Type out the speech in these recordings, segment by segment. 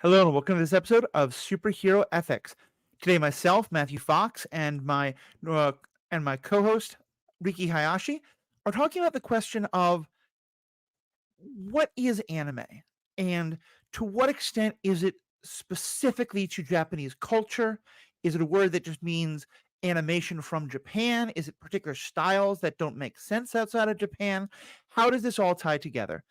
Hello and welcome to this episode of Superhero Ethics. Today, myself, Matthew Fox, uh, and my co-host Riki Hayashi are talking about the question of what is anime and to what extent is it specifically to Japanese culture? Is it a word that just means animation from Japan? Is it particular styles that don't make sense outside of Japan? How does this all tie together?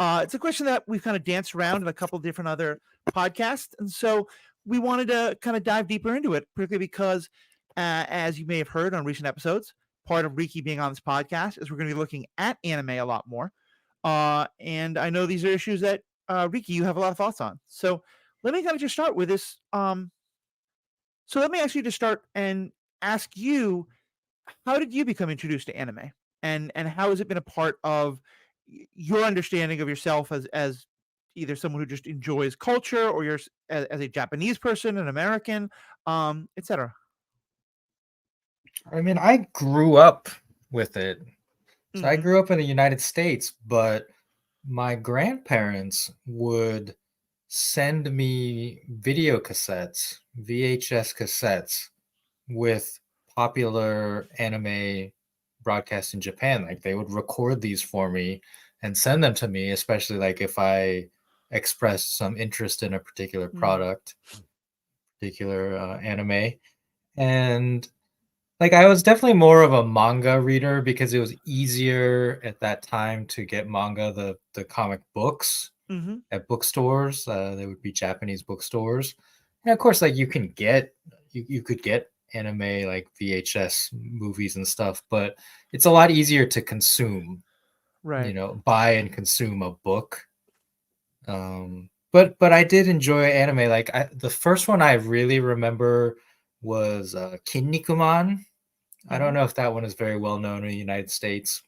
It's a question that we've kind of danced around in a couple different other podcasts, and so we wanted to kind of dive deeper into it, particularly because, as you may have heard on recent episodes, part of Riki being on this podcast is we're going to be looking at anime a lot more. And I know these are issues that Riki, you have a lot of thoughts on. So let me kind of just start with this. So let me actually just start and ask you, how did you become introduced to anime, and how has it been a part of your understanding of yourself as either someone who just enjoys culture or you're as a Japanese person, an American, etc. I mean, I grew up with it. So I Mm-hmm. grew up in the United States, but my grandparents would send me video cassettes, VHS cassettes with popular anime broadcasts in Japan. Like they would record these for me and send them to me, especially like if I expressed some interest in a particular Mm. product, particular anime. And like I was definitely more of a manga reader because it was easier at that time to get manga, the comic books Mm-hmm. at bookstores. They would be Japanese bookstores, and of course, like you could get anime like VHS movies and stuff, but it's a lot easier to consume. Right. Buy and consume a book. But I did enjoy anime. Like the first one I really remember was Kinnikuman. I Mm-hmm. don't know if that one is very well known in the United States.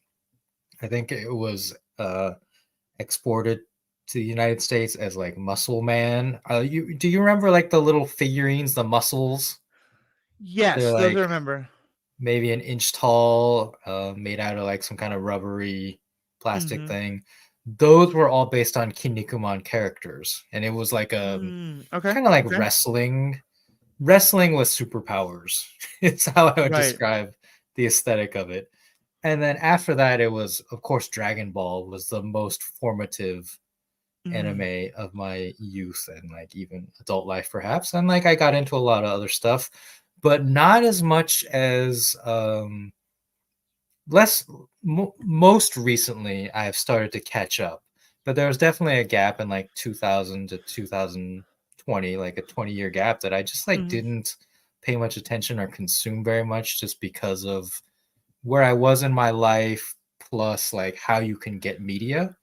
I think it was exported to the United States as like Muscle Man. Do you remember like the little figurines, the muscles? They're Yes, those I like remember. maybe an inch tall, made out of like some kind of rubbery plastic Mm-hmm. thing. Those were all based on Kinnikuman characters, and it was like a Okay. kind of like Okay. wrestling with superpowers. It's how I would Right. describe the aesthetic of it. And then after that, it was, of course, Dragon Ball was the most formative Mm. anime of my youth and like even adult life, perhaps. And like I got into a lot of other stuff, but not as much as less. Most recently, I have started to catch up, but there was definitely a gap in like 2000 to 2020, like a 20-year gap that I just like Mm-hmm. didn't pay much attention or consume very much just because of where I was in my life, plus like how you can get media,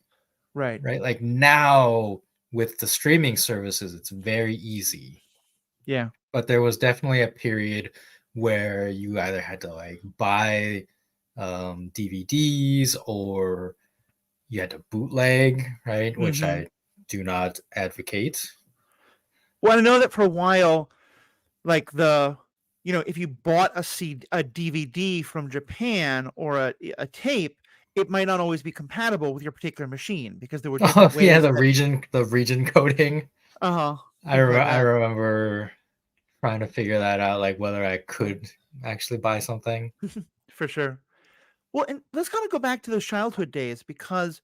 Right. right? Like now with the streaming services, it's very easy. Yeah. But there was definitely a period where you either had to like buy DVDs or you had to bootleg, right? Which Mm-hmm. I do not advocate. Well, I know that for a while, like if you bought a DVD from Japan or a tape, it might not always be compatible with your particular machine because there were Oh different yeah, ways that. the region coding. Uh-huh. Things like I that. remember trying to figure that out, like whether I could actually buy something. For sure. Well, and let's kind of go back to those childhood days because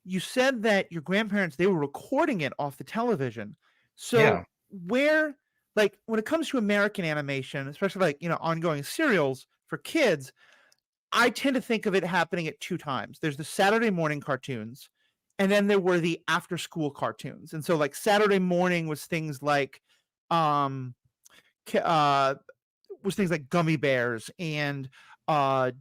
you said that your grandparents they were recording it off the television. So Yeah. where like when it comes to American animation, especially like, ongoing serials for kids, I tend to think of it happening at two times. There's the Saturday morning cartoons, and then there were the after school cartoons. And so like Saturday morning um uh was things like Gummy Bears and uh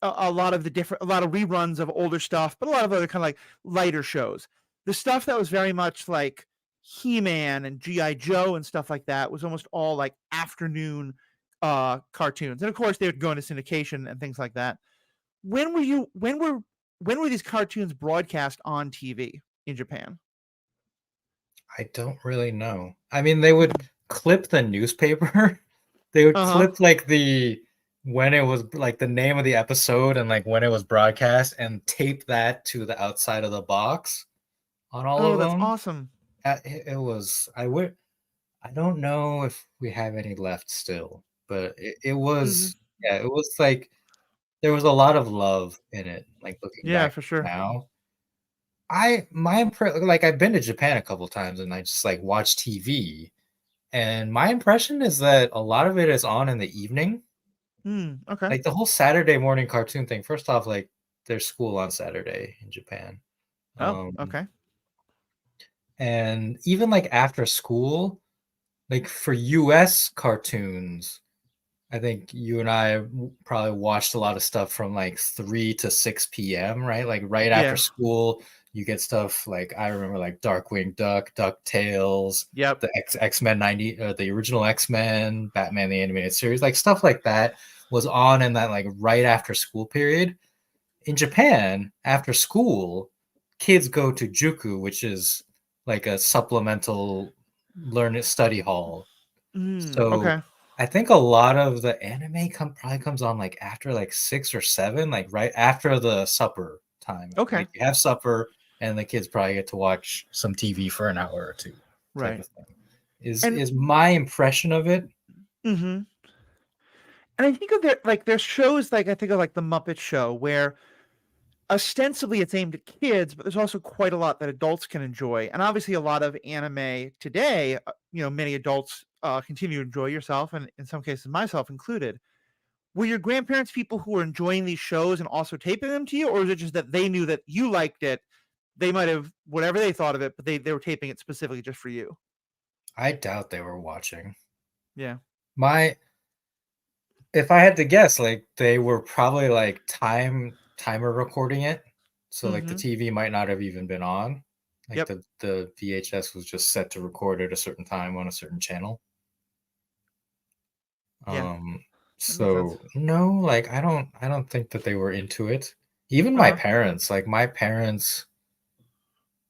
a lot of a lot of reruns of older stuff, but a lot of other kind of like lighter shows. The stuff that was very much like He-Man and GI Joe and stuff like that was almost all like afternoon cartoons. And of course they would go into syndication and things like that. When were these cartoons broadcast on TV in Japan? I don't really know. I mean, they would clip the newspaper. They would Uh-huh. clip like the when it was like the name of the episode and like when it was broadcast and tape that to the outside of the box on all Oh, of that's them. awesome. It was. I don't know if we have any left still, but it Hmm. was. Yeah, it was like there was a lot of love in it. Like looking Yeah, back for sure. now, like I've been to Japan a couple times and I just like watch TV, and my impression is that a lot of it is on in the evening. Okay. Like the whole Saturday morning cartoon thing. First off, like there's school on Saturday in Japan. Oh, Um, okay. and even like after school, like for US cartoons, I think you and I probably watched a lot of stuff from like 3 to 6 p.m., right? Like right after Yeah. school, you get stuff like I remember like Darkwing Duck, DuckTales, Yep. the X-Men 90, the original X-Men, Batman the Animated Series, like stuff like that was on in that like right after school period. In Japan, after school, kids go to Juku, which is like a supplemental learn study hall. So Okay. I think a lot of the anime probably comes on like after like 6 or 7, like right after the supper time. Okay. Like you have supper and the kids probably get to watch some TV for an hour or two, type Right. of thing. Is And is my impression of it. hmm and I think of there's shows like I think of like the Muppet Show where ostensibly it's aimed at kids, but there's also quite a lot that adults can enjoy. And obviously a lot of anime today, many adults continue to enjoy, yourself and in some cases myself included. Were your grandparents people who were enjoying these shows and also taping them to you, or is it just that they knew that you liked it? They might have whatever they thought of it, but they were taping it specifically just for you. I doubt they were watching. Yeah. My If I had to guess, like they were probably like timer recording it. So like the Mm-hmm. TV might not have even been on. Like Yep. the VHS was just set to record at a certain time on a certain channel. Yeah. Um That makes sense. so no, like I don't think that they were into it. Even my Uh-huh. parents, like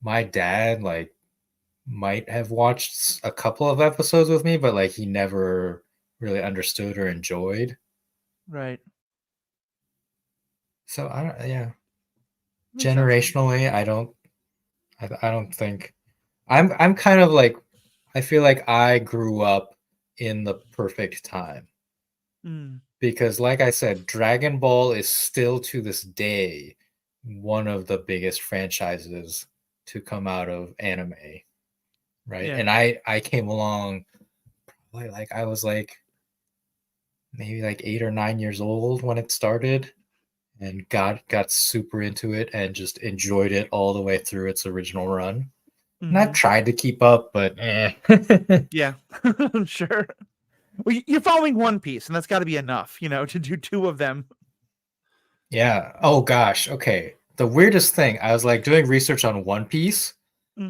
my dad like might have watched a couple of episodes with me, but like he never really understood or enjoyed. Right. So I don't yeah. Makes sense. Generationally, I don't think I'm kind of like I feel like I grew up in the perfect time Mm. because like I said, Dragon Ball is still to this day one of the biggest franchises to come out of anime, right? Yeah. And I came along like I was like maybe like 8 or 9 years old when it started and got super into it and just enjoyed it all the way through its original run. And I've Mm-hmm. tried to keep up, but eh. Yeah. Sure. Well, you're following One Piece, and that's got to be enough, to do two of them. Yeah. Oh gosh. Okay. The weirdest thing, I was like doing research on One Piece,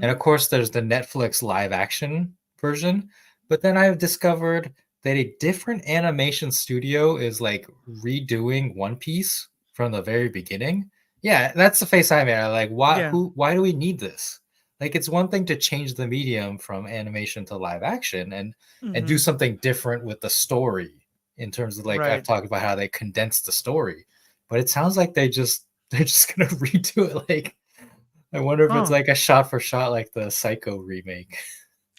and Hmm. of course there's the Netflix live action version, but then I've discovered that a different animation studio is like redoing One Piece from the very beginning. Yeah, that's the face I made. I like Yeah. why do we need this? Like it's one thing to change the medium from animation to live action and do Hmm. something different with the story in terms of like I've Right. talked about how they condense the story. But it sounds like they're just gonna redo it like I wonder if it's Huh. like a shot for shot like the Psycho remake.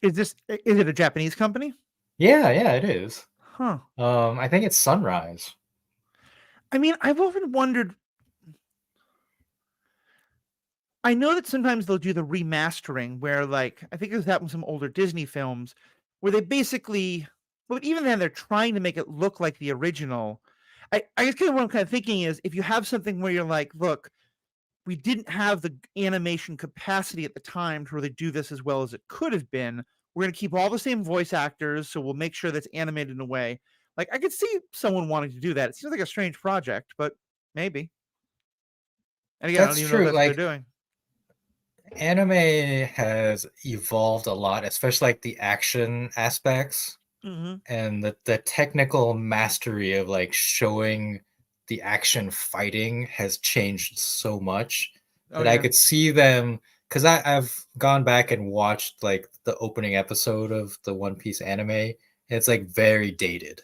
Is it a Japanese company? Yeah, yeah, it is. Huh. I think it's Sunrise. I mean, I've often wondered. I know that sometimes they'll do the remastering where, like, I think this happened with some older Disney films where they basically, but even then, they're trying to make it look like the original. I guess kind of what I'm kind of thinking is if you have something where you're like, look, we didn't have the animation capacity at the time to really do this as well as it could have been. We're going to keep all the same voice actors, so we'll make sure that's animated in a way. Like I could see someone wanting to do that. It seems like a strange project, but maybe. And again, I don't That's even know if true. that's what they're Like doing. anime has evolved a lot, especially like the action aspects Hmm. and the technical mastery of like showing the action fighting has changed so much Oh that I yeah, could see them because I've gone back and watched like the opening episode of the One Piece anime. And it's like very dated.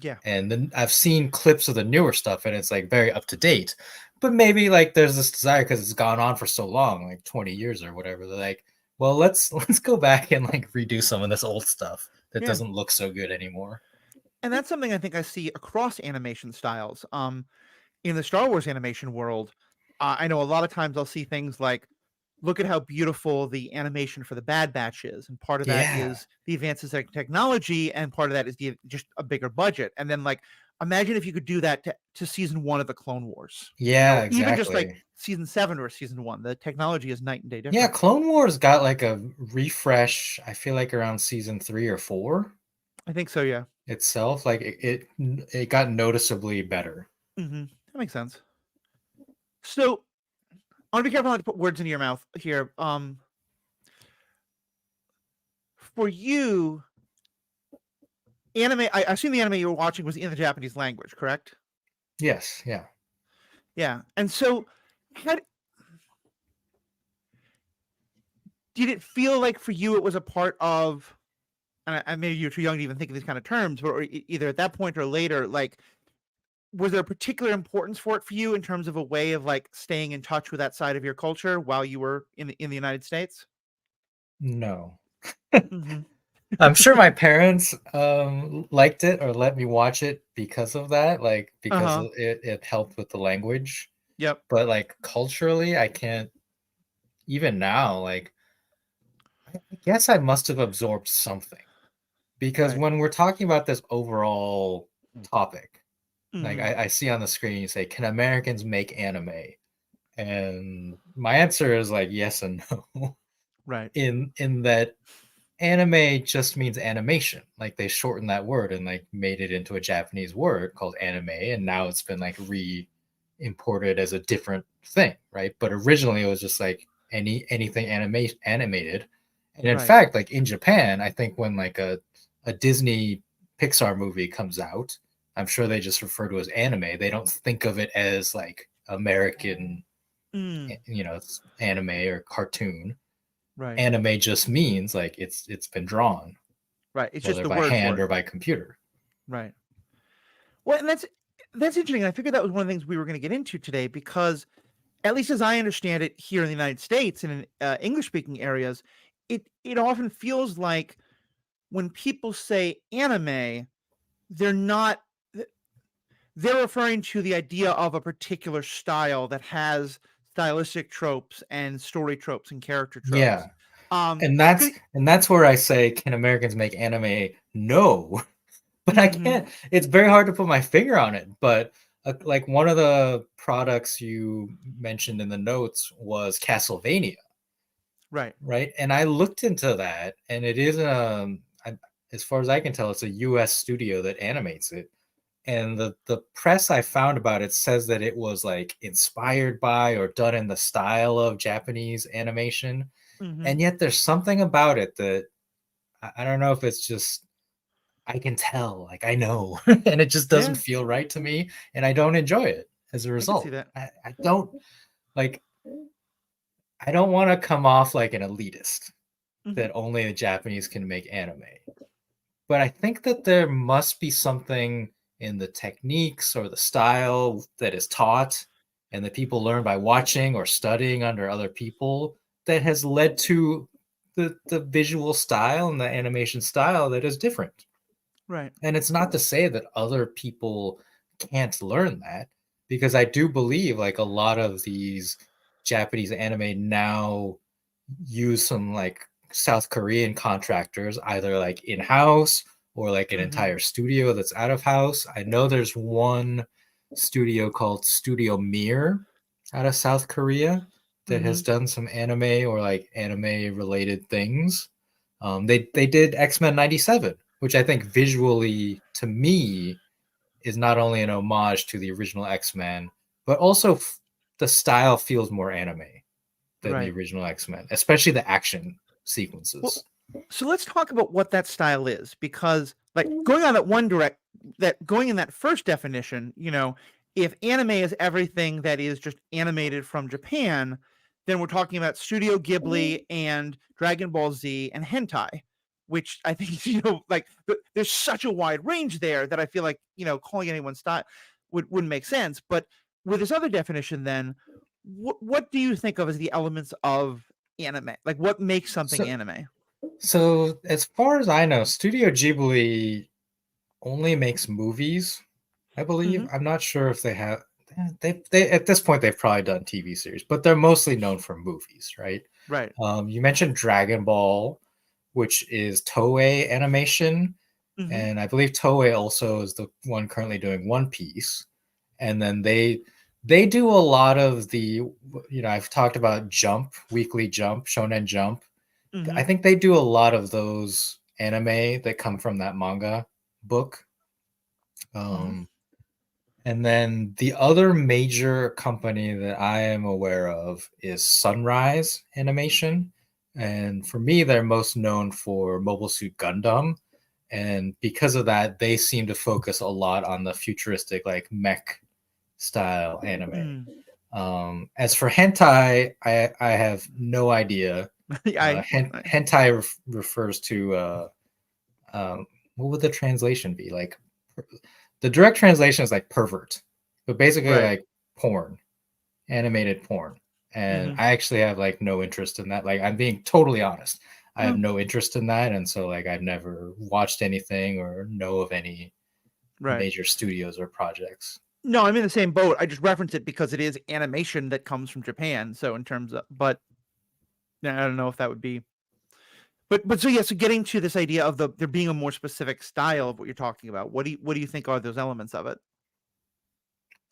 yeah. And then I've seen clips of the newer stuff and it's like very up to date. But maybe like there's this desire because it's gone on for so long, like 20 years or whatever. They're like, Well, let's go back and like redo some of this old stuff that Yeah. doesn't look so good anymore. And that's something I think I see across animation styles. In the Star Wars animation world, I know a lot of times I'll see things like, look at how beautiful the animation for the Bad Batch is, and part of that Yeah. is the advances in technology, and part of that is just a bigger budget. And then, like, imagine if you could do that to season one of the Clone Wars. Yeah, Even just like exactly. season 7 or season 1, the technology is night and day Yeah, different. Clone Wars got like a refresh, I feel like around season 3 or 4 I think so. Yeah. itself. Like it got noticeably better. That makes sense. So I want to be careful not to put words into your mouth here. For you, anime. I assume the anime you were watching was in the Japanese language, correct? Yes, yeah. Yeah. And so, how did it feel like for you? It was a part of, and maybe you're too young to even think of these kind of terms, but either at that point or later, like, was there a particular importance for it for you in terms of a way of like staying in touch with that side of your culture while you were in the United States? No. Hmm. I'm sure my parents liked it or let me watch it because of that, like Uh because huh. it helped with the language. Yep. But like culturally, I can't even now, like I guess I must have absorbed something. Because Right. when we're talking about this overall topic, like Hmm. I see on the screen you say, can Americans make anime? And my answer is like yes and no. Right. In that anime just means animation. Like they shortened that word and like made it into a Japanese word called anime, and now it's been like re-imported as a different thing, right? But originally it was just like anything animated. And in Right. fact, like in Japan, I think when like a Disney Pixar movie comes out, I'm sure they just refer to it as anime. They don't think of it as like American, Mm. anime or cartoon. Right. Anime just means like it's been drawn, Right. It's just whether the by word for hand it. or by computer. Right. Well, and that's interesting. I figured that was one of the things we were going to get into today because, at least as I understand it, here in the United States and in English speaking areas, it often feels like when people say anime, they're not they're referring to the idea of a particular style that has stylistic tropes and story tropes and character tropes. Yeah. Um, And that's could, and that's where I say, can Americans make anime? No. But I mm-hmm, can't. It's very hard to put my finger on it. But like one of the products you mentioned in the notes was Castlevania, right. right? And I looked into that, and it is as far as I can tell, it's a U.S. studio that animates it. And the press I found about it says that it was like inspired by or done in the style of Japanese animation. Mm-hmm, And yet there's something about it that I don't know if it's just I can tell, like I know, and it just doesn't yeah, feel right to me, and I don't enjoy it as a I could see result. that. I don't like. I don't want to come off like an elitist Mm-hmm, that only the Japanese can make anime, but I think that there must be something in the techniques or the style that is taught and that people learn by watching or studying under other people that has led to the visual style and the animation style that is different. right. And it's not to say that other people can't learn that, because I do believe like a lot of these Japanese anime now use some like South Korean contractors, either like in house or like an Mm-hmm, entire studio that's out of house. I know there's one studio called Studio Mir out of South Korea that mm-hmm, has done some anime or like anime related things. They did X-Men 97, which I think visually to me is not only an homage to the original X-Men, but also the style feels more anime than the right. original X-Men, especially the action Well, sequences. so let's talk about what that style is, because like going on that going in that first definition, if anime is everything that is just animated from Japan, then we're talking about Studio Ghibli and Dragon Ball Z and hentai, which I think like there's such a wide range there that I feel like calling anyone style wouldn't make sense. But with this other definition, then what do you think of as the elements of anime? Like, what makes something So, anime? so as far as I know, Studio Ghibli only makes movies, I believe. Hmm. I'm not sure if they have they at this point they've probably done TV series, but they're mostly known for movies, right? Right. You mentioned Dragon Ball, which is Toei Animation, Hmm. and I believe Toei also is the one currently doing One Piece. And then they do a lot of the, I've talked about Jump, Weekly Jump, Shonen Jump. Hmm. I think they do a lot of those anime that come from that manga book. Hmm. Um, and then the other major company that I am aware of is Sunrise Animation. And for me, they're most known for Mobile Suit Gundam. And because of that, they seem to focus a lot on the futuristic, like mech style anime. Mm. As for hentai, I have no idea. I, Hentai refers to what would the translation be? Like the direct translation is like pervert, but basically right. like porn, animated porn. And Hmm. I actually have like no interest in that. Like I'm being totally honest. I have No, no interest in that, and so like I've never watched anything or know of any right. major studios or projects. No, I'm in the same boat. I just reference it because it is animation that comes from Japan. So in terms of, but yeah, I don't know if that would be. But so yeah, so getting to this idea of there being a more specific style of what you're talking about. What do you think are those elements of it?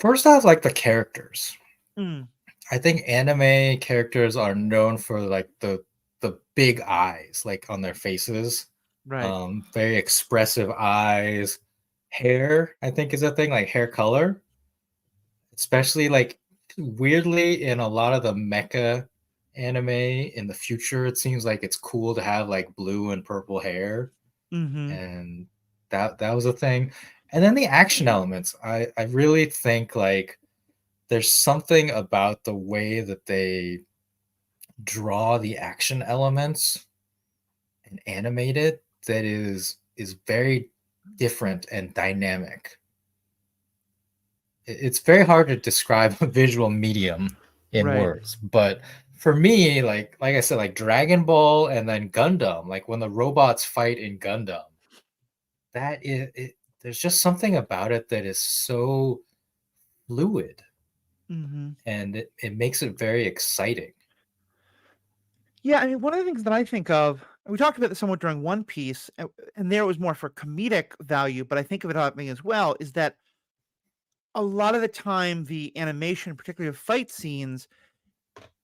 First off, like the characters. Mm, I think anime characters are known for like the big eyes, like on their faces. right. Very expressive eyes. Hair, I think, is a thing, like hair color, especially like weirdly in a lot of the mecha anime in the future. It seems like it's cool to have like blue and purple hair, Mm-hmm. and that was a thing. And then the action elements. I really think like there's something about the way that they draw the action elements and animate it that is very different and dynamic. It's very hard to describe a visual medium in Right. words, but for me, like I said, like Dragon Ball and then Gundam, like when the robots fight in Gundam, that is it, there's just something about it that is so fluid, Mm-hmm. and it makes it very exciting. Yeah, I mean, one of the things that I think of, and we talked about this somewhat during One Piece, and there it was more for comedic value, but I think of it happening as well, is that a lot of the time the animation, particularly of fight scenes,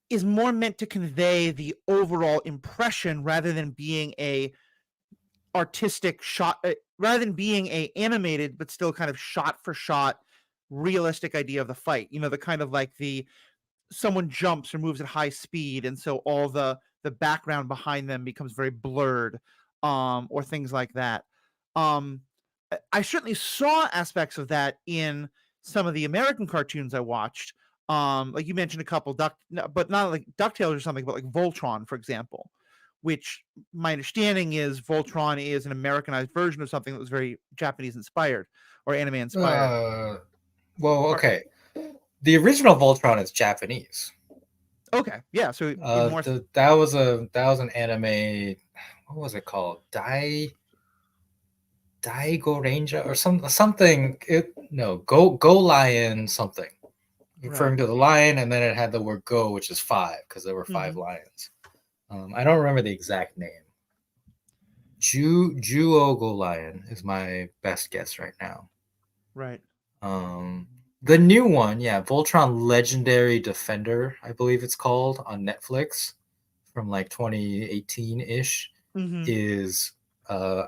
is more meant to convey the overall impression rather than being a artistic shot, rather than being a animated but still kind of shot for shot realistic idea of the fight. The kind of like the someone jumps or moves at high speed, and so all the background behind them becomes very blurred, or things like that. I certainly saw aspects of that in some of the American cartoons I watched. Like you mentioned a couple duck, but not like Ducktales or something, but like Voltron, for example, which my understanding is Voltron is an Americanized version of something that was very Japanese inspired or anime inspired. uh well, Or, okay, the original Voltron is Japanese. okay, yeah, so in more, That was an anime. What was it called? Daigo Ranger or something. No, Go Lion something, right. referring to the lion, and then it had the word go, which is five because there were five Hmm. lions. I don't remember the exact name. Juo Go Lion is my best guess right now. Right. Um, the new one, yeah, Voltron Legendary Defender, I believe it's called on Netflix from like 2018 ish, Hmm. is uh,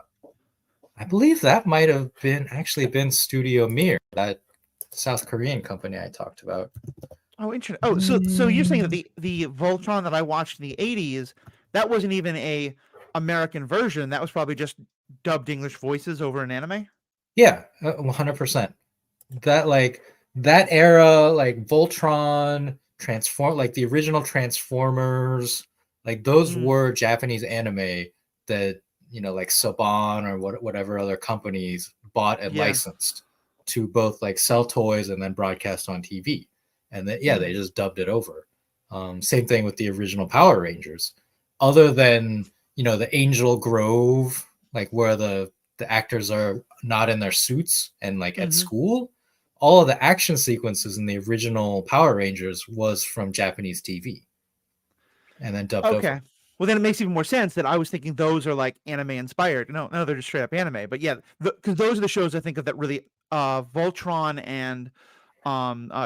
I believe that might have been actually been Studio Mir, that South Korean company I talked about. Oh, interesting. Oh, so you're saying that Mm, the Voltron that I watched in the '80s, that wasn't even a American version. That was probably just dubbed English voices over an anime. yeah, 100%. That like that era, like Voltron, Transform, like the original Transformers, like those Mm, were Japanese anime that like Saban or whatever other companies bought and yeah. licensed to both like sell toys and then broadcast on TV. And then yeah, they Mm, just dubbed it over. Same thing with the original Power Rangers. Other than the Angel Grove, like where the actors are not in their suits and like at Mm-hmm. school, all of the action sequences in the original Power Rangers was from Japanese TV and then dubbed over. Okay. Well, then it makes even more sense that I was thinking those are like anime inspired. No, they're just straight up anime. But yeah, because those are the shows I think of that really, Voltron and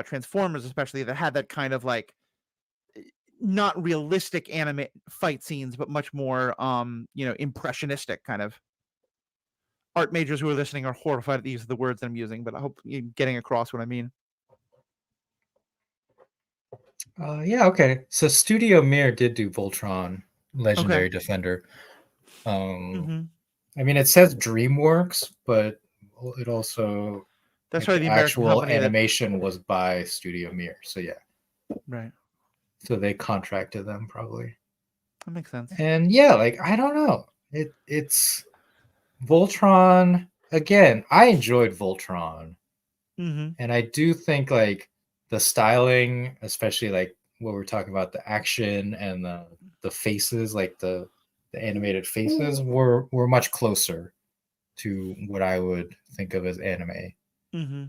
Transformers, especially, that had that kind of like not realistic anime fight scenes, but much more, impressionistic kind of. Art majors who are listening are horrified at the use of the words that I'm using, but I hope you're getting across what I mean. Yeah, okay. So Studio Mir did do Voltron, Okay. Legendary Defender. Um, Mm-hmm. I mean, it says DreamWorks, but it also That's like probably the the American actual company that. animation was by Studio Mir. So yeah, Right. so they contracted them probably. That makes sense. And yeah, like I don't know. It's Voltron again. I enjoyed Voltron, Mm-hmm. and I do think like the styling, especially like what we're talking about, the action and the faces, like the animated faces, were much closer to what I would think of as anime. Mm-hmm.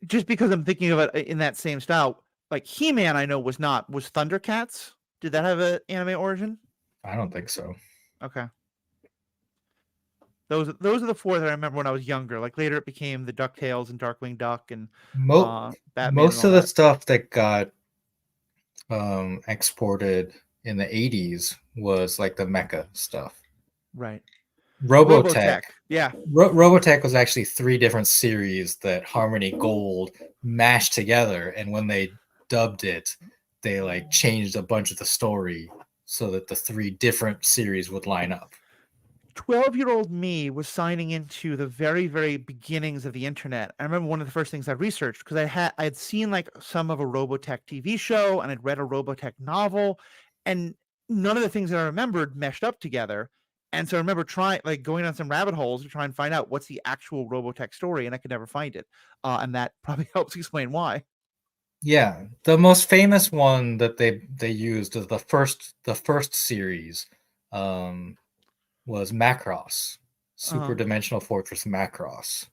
Just because I'm thinking of it in that same style, like He-Man, I know was not. Was Thundercats? Did that have an anime origin? I don't think so. Okay. Those are the four that I remember when I was younger. Like later, it became the Ducktales and Darkwing Duck and Mo- Batman and Most all of the that. stuff that got exported in the 80s was like the mecha stuff. Right. Robotech. Robotech. Yeah. Robotech was actually three different series that Harmony Gold mashed together, and when they dubbed it, they like changed a bunch of the story so that the three different series would line up. 12-year-old me was signing into the very, very beginnings of the internet. I remember one of the first things I researched because I had seen like some of a Robotech TV show and I'd read a Robotech novel, and none of the things that I remembered meshed up together. And so I remember trying like going on some rabbit holes to try and find out what's the actual Robotech story, and I could never find it. And that probably helps explain why. Yeah, the most famous one that they used is the first series um, was Macross, Super Uh-huh. Dimensional Fortress Macross,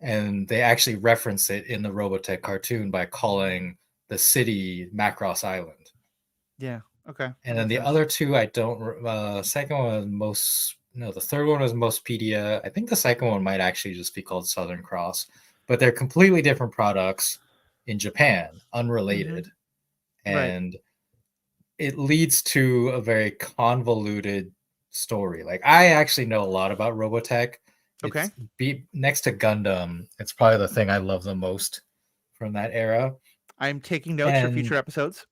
and they actually reference it in the Robotech cartoon by calling the city Macross Island. Yeah. Okay. That And then makes the sense. other two, I don't. Second one was most. No, the third one was Mostpedia. I think the second one might actually just be called Southern Cross, but they're completely different products in Japan, Mm-hmm. unrelated, Right. and it leads to a very convoluted story. Like I actually know a lot about Robotech. Okay. It's next to Gundam. It's probably the thing I love the most from that era, I'm taking notes for and future episodes.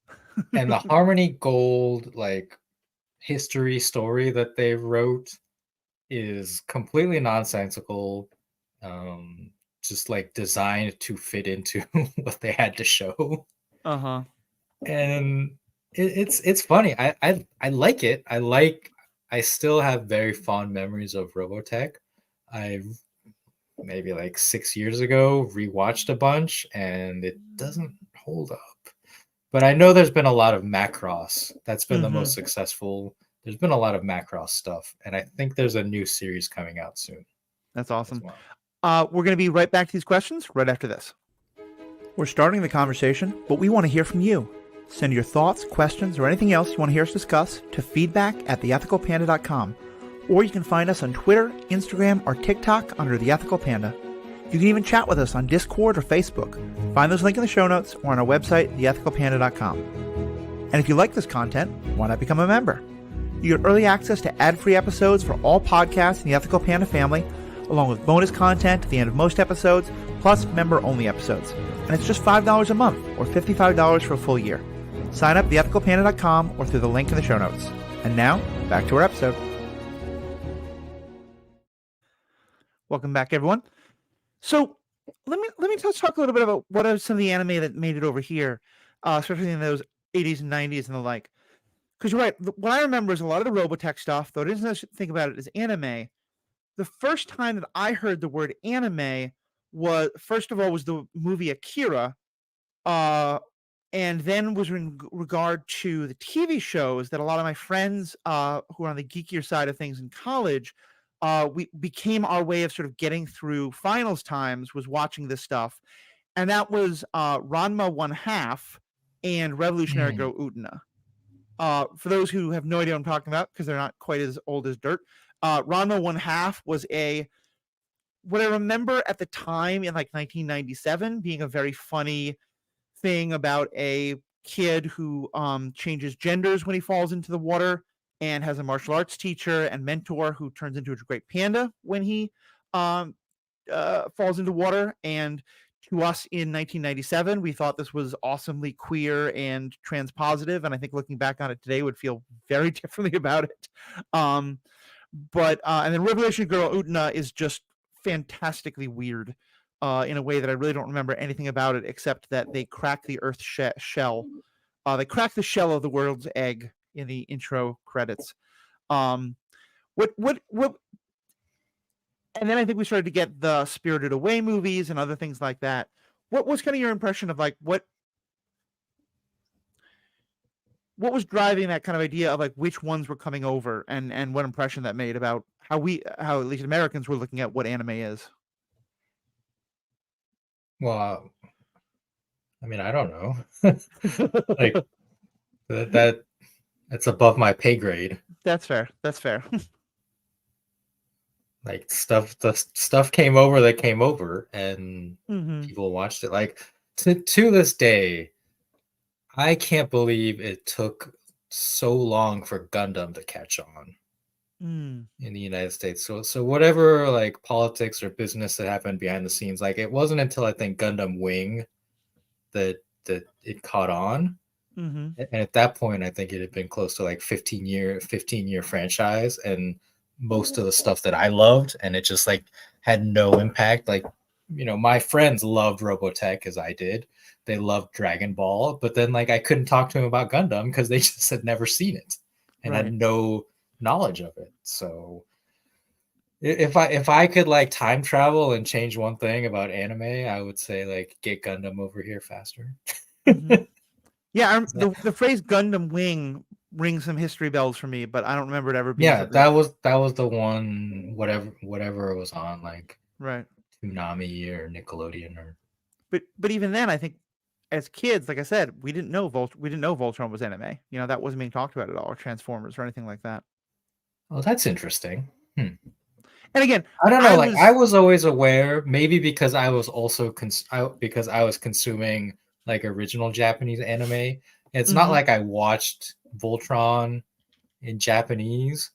the Harmony Gold like history story that they wrote is completely nonsensical, um, just like designed to fit into what they had to show, Uh-huh. and it's funny. I like it. I still have very fond memories of Robotech. I maybe like 6 years ago rewatched a bunch, and it doesn't hold up. But I know there's been a lot of Macross. That's been the Mm-hmm. most successful. There's been a lot of Macross stuff, and I think there's a new series coming out soon That's as awesome. well. We're going to be right back to these questions right after this. We're starting the conversation, but we want to hear from you. Send your thoughts, questions, or anything else you want to hear us discuss to feedback@theethicalpanda.com. Or you can find us on Twitter, Instagram, or TikTok under The Ethical Panda. You can even chat with us on Discord or Facebook. Find those links in the show notes or on our website, theethicalpanda.com. And if you like this content, why not become a member? You get early access to ad-free episodes for all podcasts in the Ethical Panda family, along with bonus content at the end of most episodes, plus member-only episodes. And it's just $5 a month, or $55 for a full year. Sign up at theethicalpanda.com or through the link in the show notes. And now, back to our episode. Welcome back, everyone. So let me talk a little bit about what are some of the anime that made it over here, especially in those 80s and 90s and the like. Because you're right, what I remember is a lot of the Robotech stuff, though I didn't think about it as anime. The first time that I heard the word anime was, first of all, was the movie Akira, uh, and then was in regard to the TV shows that a lot of my friends who are on the geekier side of things in college, we became our way of sort of getting through finals times was watching this stuff, and that was Ranma One Half and Revolutionary Mm. Girl Utena. For those who have no idea what I'm talking about because they're not quite as old as dirt, Ranma One Half was what I remember at the time in like 1997 being a very funny thing about a kid who changes genders when he falls into the water and has a martial arts teacher and mentor who turns into a great panda when he um, falls into water. And to us in 1997, we thought this was awesomely queer and transpositive. And I think looking back on it today would feel very differently about it. Um, and then Revelation Girl Utena is just fantastically weird in a way that I really don't remember anything about it except that they crack the Earth shell. They crack the shell of the world's egg in the intro credits. Um, what? And then I think we started to get the Spirited Away movies and other things like that. What was kind of your impression of like what was driving that kind of idea of like which ones were coming over and what impression that made about how at least Americans were looking at what anime is? Well, I mean, I don't know. Like that's above my pay grade. That's fair. That's fair. Like the stuff came over that came over, and Mm-hmm. people watched it. Like to this day, I can't believe it took so long for Gundam to catch on Mm. in the United States. So whatever like politics or business that happened behind the scenes, like it wasn't until I think Gundam Wing that it caught on. Mm-hmm. And at that point, I think it had been close to like 15-year franchise, and most of the stuff that I loved, and it just like had no impact. Like, my friends loved Robotech as I did. They loved Dragon Ball, but then like I couldn't talk to them about Gundam because they just had never seen it and had Right. no knowledge of it. So if I could like time travel and change one thing about anime, I would say like get Gundam over here faster. Mm-hmm. Yeah, the phrase Gundam Wing rings some history bells for me, but I don't remember it ever being Yeah, something. that was the one, whatever it was on, like Right. Toonami or Nickelodeon or. But even then, I think as kids, like I said, we didn't know Voltron was anime. You know, that wasn't being talked about at all, or Transformers or anything like that. Oh, that's interesting. And again, I don't know. I Like I was. was always aware, maybe because I was also because I was consuming like original Japanese anime. It's not Mm-hmm. like I watched Voltron in Japanese,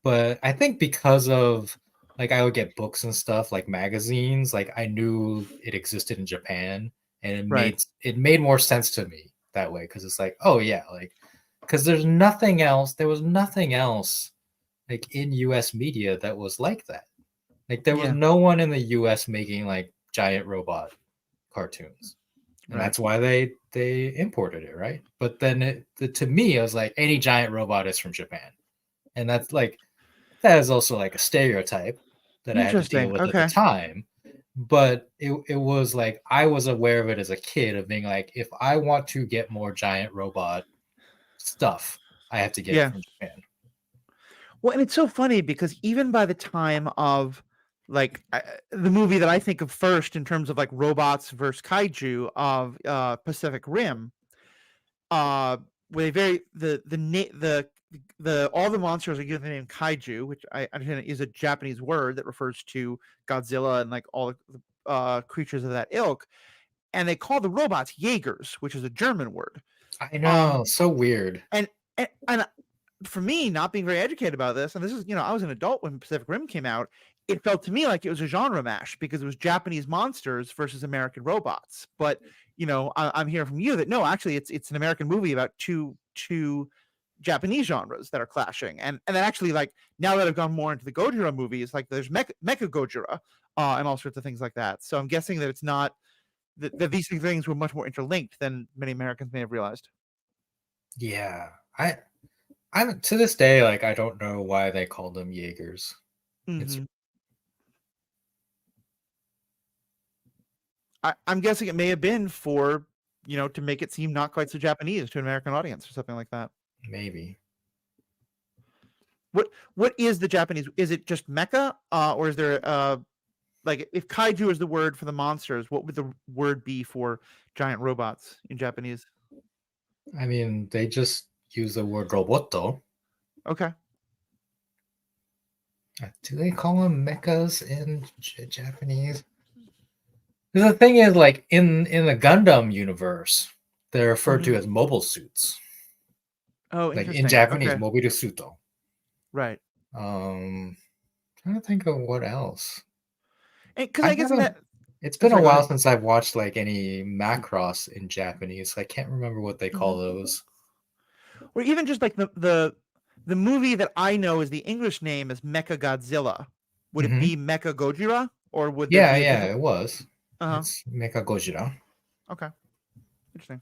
but I think because of like I would get books and stuff like magazines, like I knew it existed in Japan, and it Right. made more sense to me that way because it's like, oh yeah, like because there was nothing else like in US media that was like that. Like there was Yeah. no one in the US making like giant robot cartoons. And Right. that's why they imported it, right? But then to me, it was like any giant robot is from Japan. And that's like that is also like a stereotype that I had to deal Interesting. with at the Okay. time. But it was like I was aware of it as a kid of being like, if I want to get more giant robot stuff, I have to get it Yeah. from Japan. Well, and it's so funny because even by the time of like the movie that I think of first in terms of like robots versus kaiju of Pacific Rim, where they very the all the monsters are given the name kaiju, which I understand is a Japanese word that refers to Godzilla and like all the creatures of that ilk, and they call the robots Jaegers, which is a German word. I Um, know, so weird. and for me, not being very educated about this, and this is, I was an adult when Pacific Rim came out, it felt to me like it was a genre mash because it was Japanese monsters versus American robots. But I'm hearing from you that no, actually, it's an American movie about two Japanese genres that are clashing, and then actually, like now that I've gone more into the Gojira movies, like there's Mecha Gojira, and all sorts of things like that. So I'm guessing that it's not that these things were much more interlinked than many Americans may have realized. Yeah. I'm to this day, like I don't know why they called them Jaegers. It's Mm-hmm. I'm guessing it may have been for to make it seem not quite so Japanese to an American audience or something like that. Maybe. What is the Japanese? Is it just mecha, or is there like if kaiju is the word for the monsters, what would the word be for giant robots in Japanese? I mean, they just use the word roboto. Okay. Do they call them mechas in Japanese? The thing is, like in the Gundam universe, they're referred to as mobile suits. Oh, Like in interesting. Japanese, Okay. mobile suito. Right. Trying to think of what else. Because I I guess in haven't. that. It's Oh, been a sorry. Go while ahead. since I've watched like any Macross in Japanese. So I can't remember what they call those. Or even just like the movie that I know is the English name is Mecha Godzilla. Would it be Mecha Gojira, or would there Yeah, be a yeah, different? it was. Uh It's Mecha Gojira. huh. Okay. Interesting.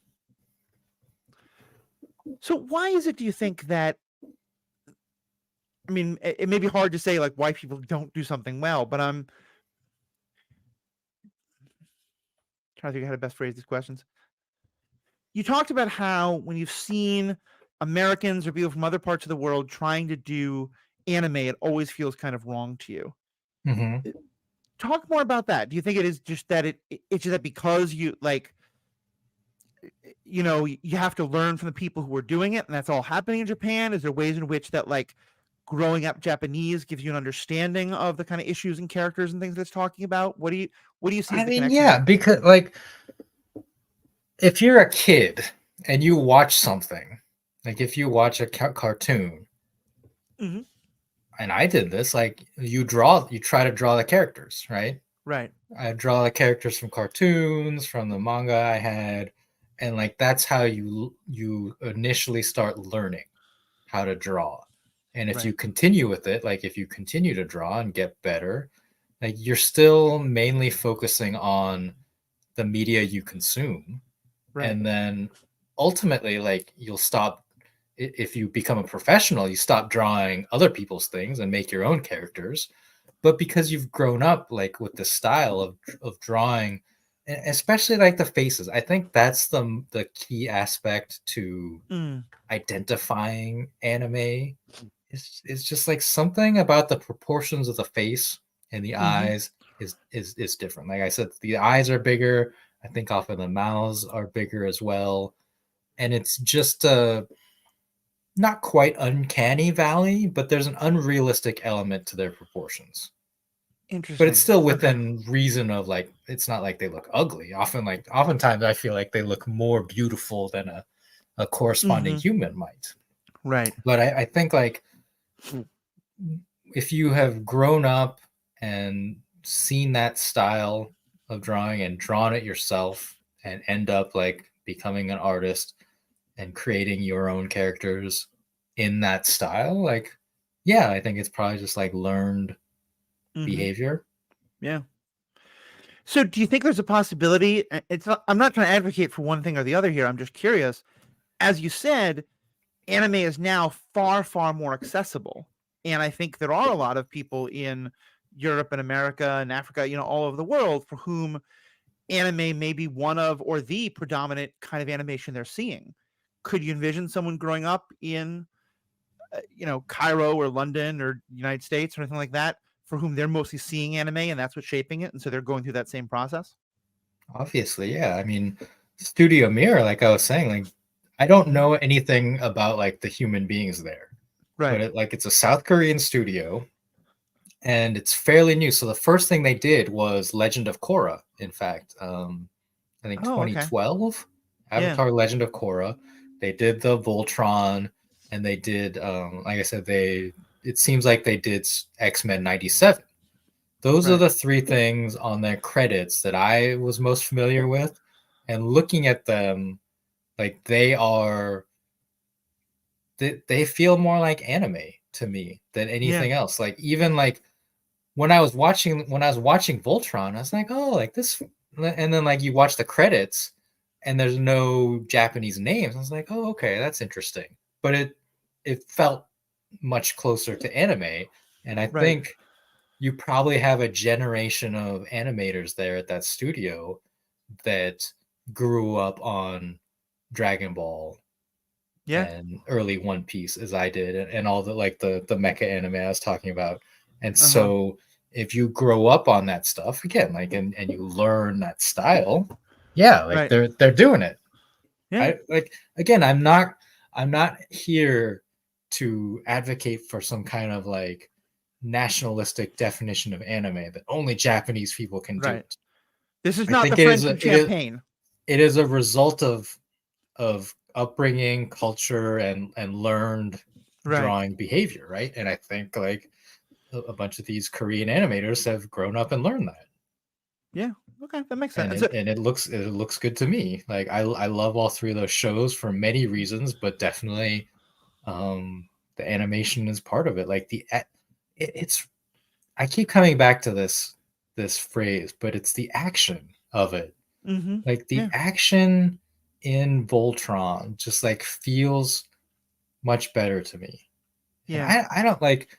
So why is it? Do you think that? I mean, it may be hard to say like why people don't do something well, but I'm trying to think how to best phrase these questions. You talked about how when you've seen Americans or people from other parts of the world trying to do anime, it always feels kind of wrong to you. Mm-hmm. Talk more about that. Do you think it is just that it's just that because you like you have to learn from the people who are doing it and that's all happening in Japan? Is there ways in which that like growing up Japanese gives you an understanding of the kind of issues and characters and things that's talking about? What do you see I as the mean, connection yeah, there? because like if you're a kid and you watch something, like if you watch a cartoon, Mm-hmm. and I did this, like you try to draw the characters, right? Right. I draw the characters from cartoons, from the manga I had, and like that's how you initially start learning how to draw. And if you Right. continue with it, like if you continue to draw and get better, like you're still mainly focusing on the media you consume. Right. And then ultimately, like you'll stop if you become a professional, you stop drawing other people's things and make your own characters. But because you've grown up like with the style of drawing, especially like the faces, I think that's the key aspect to Mm. identifying anime. It's just like something about the proportions of the face and the Mm-hmm. eyes is different. Like I said, the eyes are bigger. I think often the mouths are bigger as well, and it's just not quite uncanny valley, but there's an unrealistic element to their proportions. But it's Interesting. still Okay. within reason of like it's not like they look ugly. Oftentimes I feel like they look more beautiful than a corresponding Mm-hmm. human might. Right. But I think like if you have grown up and seen that style of drawing and drawn it yourself and end up like becoming an artist and creating your own characters in that style, like yeah, I think it's probably just like learned Mm-hmm. behavior. Yeah. So do you think there's a possibility? I'm not trying to advocate for one thing or the other here. I'm just curious. As you said, anime is now far, far more accessible. And I think there are a lot of people in Europe and America and Africa, all over the world for whom anime may be one of or the predominant kind of animation they're seeing. Could you envision someone growing up in, Cairo or London or United States or anything like that for whom they're mostly seeing anime and that's what's shaping it? And so they're going through that same process? Obviously, yeah. I mean, Studio Mirror, like I was saying, like I don't Mm-hmm. know anything about like the human beings there, but Right. it's a South Korean studio and it's fairly new. So the first thing they did was Legend of Korra. In fact, I think Oh, okay. 2012, Yeah. Avatar: Legend of Korra. They did the Voltron, and they did, like I said, they. It seems like they did X-Men '97. Those are Right. the three things on their credits that I was most familiar with, and looking at them, like they feel more like anime to me than Yeah. anything else. Like even like when I was watching Voltron, I was like, oh, like this, and then like you watch the credits, and there's no Japanese names. I was like, oh, okay, that's interesting. But it felt much closer to anime, and I Right. think you probably have a generation of animators there at that studio that grew up on Dragon Ball Yeah. and early One Piece as I did, and all the like the mecha anime I was talking about. And Uh-huh. so if you grow up on that stuff again, like and you learn that style, yeah, like Right. they're doing it. Yeah. I like again, I'm not here to advocate for some kind of like nationalistic definition of anime that only Japanese people can do Right. it. This is I not the think it is friendship a, it is champagne. it is a result of upbringing, culture, and learned Right. drawing behavior, right? And I think like a bunch of these Korean animators have grown up and learned that, Yeah. Okay, that makes and sense. So, it looks good to me. Like I love all three of those shows for many reasons, but definitely the animation is part of it. Like it's I keep coming back to this phrase, but it's the action of it. mhm. Like the Yeah. action in Voltron just like feels much better to me. And Yeah. I don't like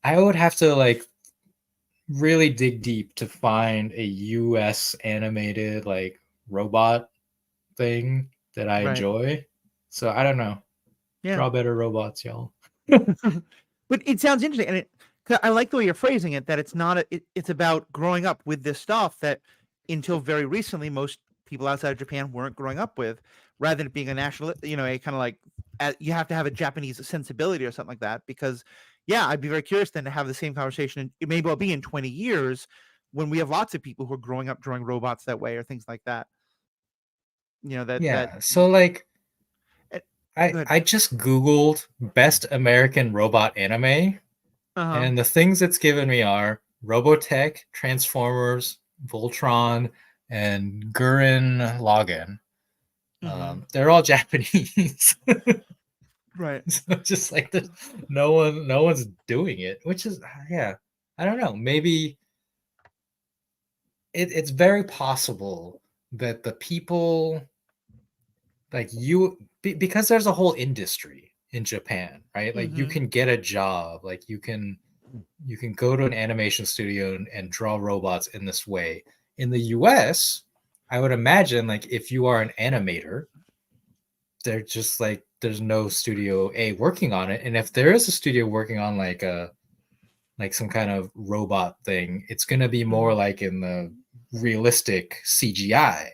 I would have to like really dig deep to find a US animated like robot thing that I Right. enjoy. So I don't know. Yeah. Draw better robots, y'all. But it sounds interesting, and 'cause I like the way you're phrasing it, that it's not it's about growing up with this stuff that until very recently most people outside of Japan weren't growing up with, rather than it being a national, a kind of like you have to have a Japanese sensibility or something like that. Because yeah, I'd be very curious then to have the same conversation. And it may well be in 20 years when we have lots of people who are growing up drawing robots that way or things like that. That Yeah. So like eh, I go ahead. I just googled best American robot anime, Uh huh. and the things it's given me are Robotech, Transformers, Voltron, and Gurren Lagann. Mm-hmm. They're all Japanese. Right. So just like there's no one's doing it, which is yeah. I don't know. Maybe it's very possible that the people like because there's a whole industry in Japan, right? Like you Mm-hmm. can get a job, like you can go to an animation studio and draw robots in this way. In the US, I would imagine like if you are an animator, they're just like there's no studio A working on it. And if there is a studio working on like some kind of robot thing, it's gonna be more Mm-hmm. like in the realistic CGI,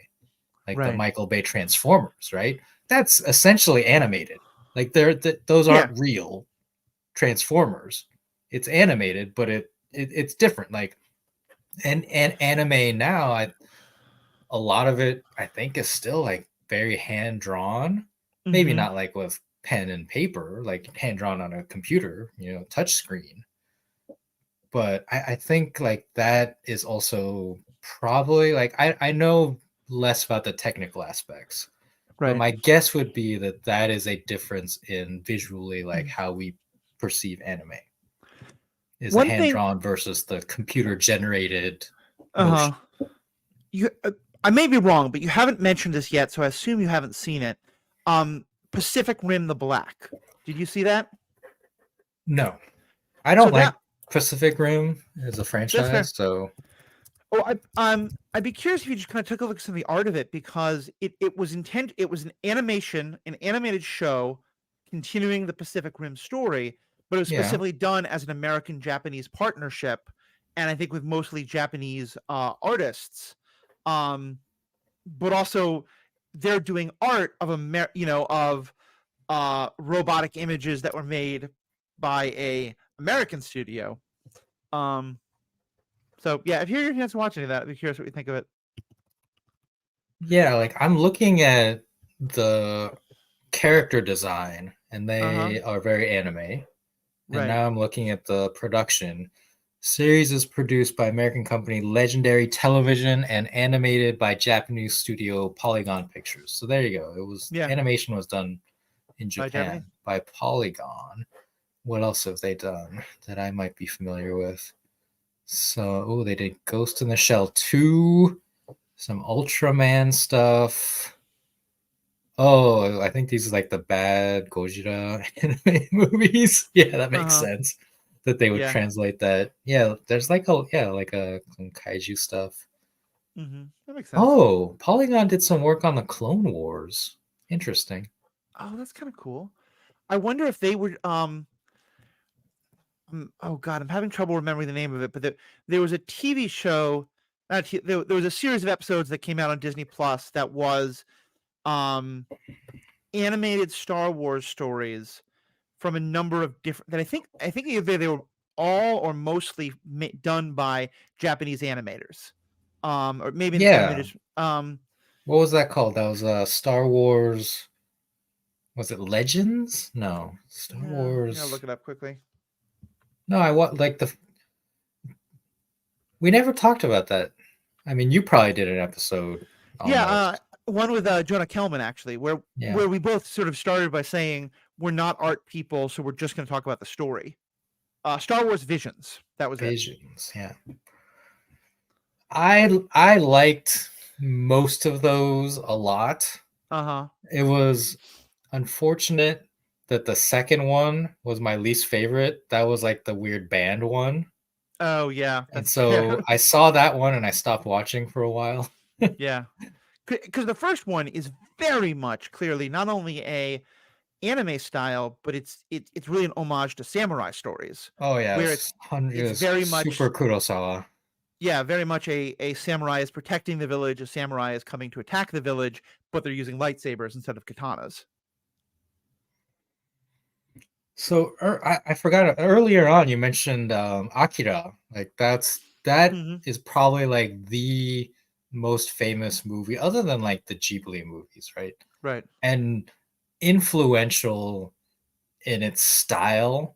like the Right. Michael Bay Transformers, right? That's essentially animated. Like those Yeah. aren't real Transformers. It's animated, but it's different. Like and anime now, a lot of it I think is still like very hand drawn. Maybe Mm-hmm. not like with pen and paper, like hand drawn on a computer, touch screen. But I think like that is also probably like I know less about the technical aspects, but Right. my guess would be that that is a difference in visually like Mhm. how we perceive anime is the One hand thing, drawn versus the computer generated uh-huh. motion. You I may be wrong, but you haven't mentioned this yet, so I assume you haven't seen it. Pacific Rim: The Black. Did you see that? No, I So don't that like Pacific Rim as a that's fair. franchise, so Oh, I'd be curious if you just kind of took a look at some of the art of it, because it was an animated show continuing the Pacific Rim story, but it was yeah. specifically done as an American Japanese partnership, and I think with mostly Japanese artists. Um, but also they're doing art of of robotic images that were made by a American studio. Um, so yeah, if you're a chance to watch any of that, I'd be curious what you think of it. Yeah, like I'm looking at the character design and Uh huh. they are very anime. And Right. now I'm looking at the production. Series is produced by American company Legendary Television and animated by Japanese studio Polygon Pictures. So there you go. It was Yeah. animation was done in By Japan Japanese. by Polygon. What else have they done that I might be familiar with? So, oh, they did Ghost in the Shell 2, some Ultraman stuff. Oh, I think these are like the bad Gojira anime movies. Yeah, that Uh makes huh. sense that they would Yeah. translate that. Yeah, there's like some kaiju stuff. That makes sense. Oh, Polygon did some work on the Clone Wars. Interesting. Oh, that's kind of cool. I wonder if they would oh god, I'm having trouble remembering the name of it, but there was a TV show, there was a series of episodes that came out on Disney Plus that was um animated Star Wars stories from a number of different that I think either they were all or mostly done by Japanese animators. Or maybe Yeah. animators What was that called? That was Star Wars. Was it Legends? No. Star yeah, I gotta Wars. look it up quickly. No, I want like the. We never talked about that. I mean, you probably did an episode Yeah, almost. one with Jonah Kellman actually, Yeah. where we both sort of started by saying we're not art people, so we're just going to talk about the story. Star Wars Visions, that was it. Visions. Yeah. I liked most of those a lot. Uh huh. It was unfortunate that the second one was my least favorite. That was like the weird band one. Oh yeah, And that's fair. so I saw that one and I stopped watching for a while. Yeah, because the first one is very much clearly not only a anime style, but it's really an homage to samurai stories, Oh yeah, where it it's was very super much Kurosawa. yeah, very much a samurai is protecting the village, a samurai is coming to attack the village, but they're using lightsabers instead of katanas. So I forgot earlier on you mentioned Akira. Like that Hmm. is probably like the most famous movie other than like the Ghibli movies, right? Right. And influential in its style,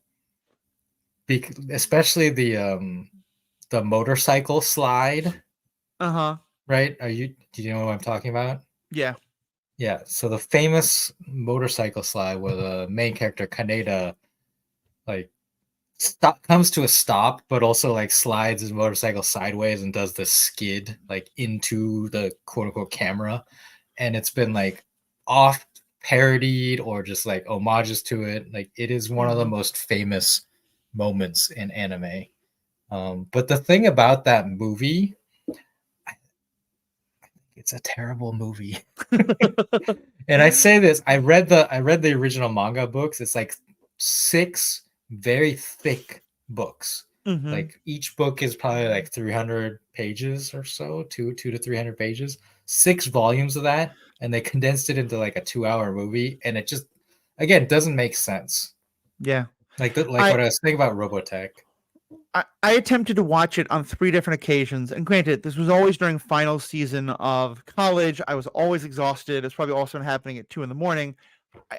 especially the motorcycle slide, Uh huh. right? Do you know what I'm talking about? Yeah. Yeah, so the famous motorcycle slide where the main character Kaneda like comes to a stop, but also like slides his motorcycle sideways and does the skid like into the quote unquote camera, and it's been like oft parodied or just like homages to it. Like it is one of the Hmm. most famous moments in anime. But the thing about that movie, it's a terrible movie. And I say this, I read the original manga books. It's like 6 very thick books. Hmm. Like each book is probably like 300 pages or so, 2 to 300 pages. 6 volumes of that, and they condensed it into like a 2-hour movie, and it just again doesn't make sense. Yeah. Like I what I was saying about Robotech. I attempted to watch it on 3 different occasions, and granted, this was always during final season of college. I was always exhausted. It's probably also happening at 2 in the morning.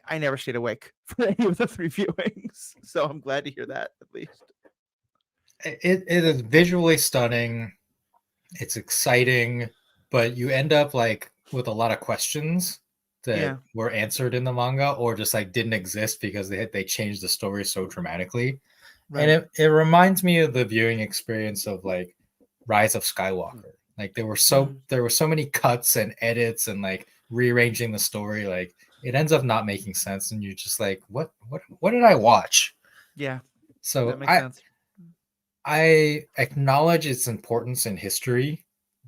I never stayed awake for any of the 3 viewings, so I'm glad to hear that at least. It is visually stunning. It's exciting, but you end up like with a lot of questions that Yeah. were answered in the manga or just like didn't exist because they changed the story so dramatically. And Right. it reminds me of the viewing experience of like Rise of Skywalker. Like Mm. there were so many cuts and edits and like rearranging the story, like it ends up not making sense and you're just like what did I watch? Yeah, that So makes sense. I acknowledge its importance in history,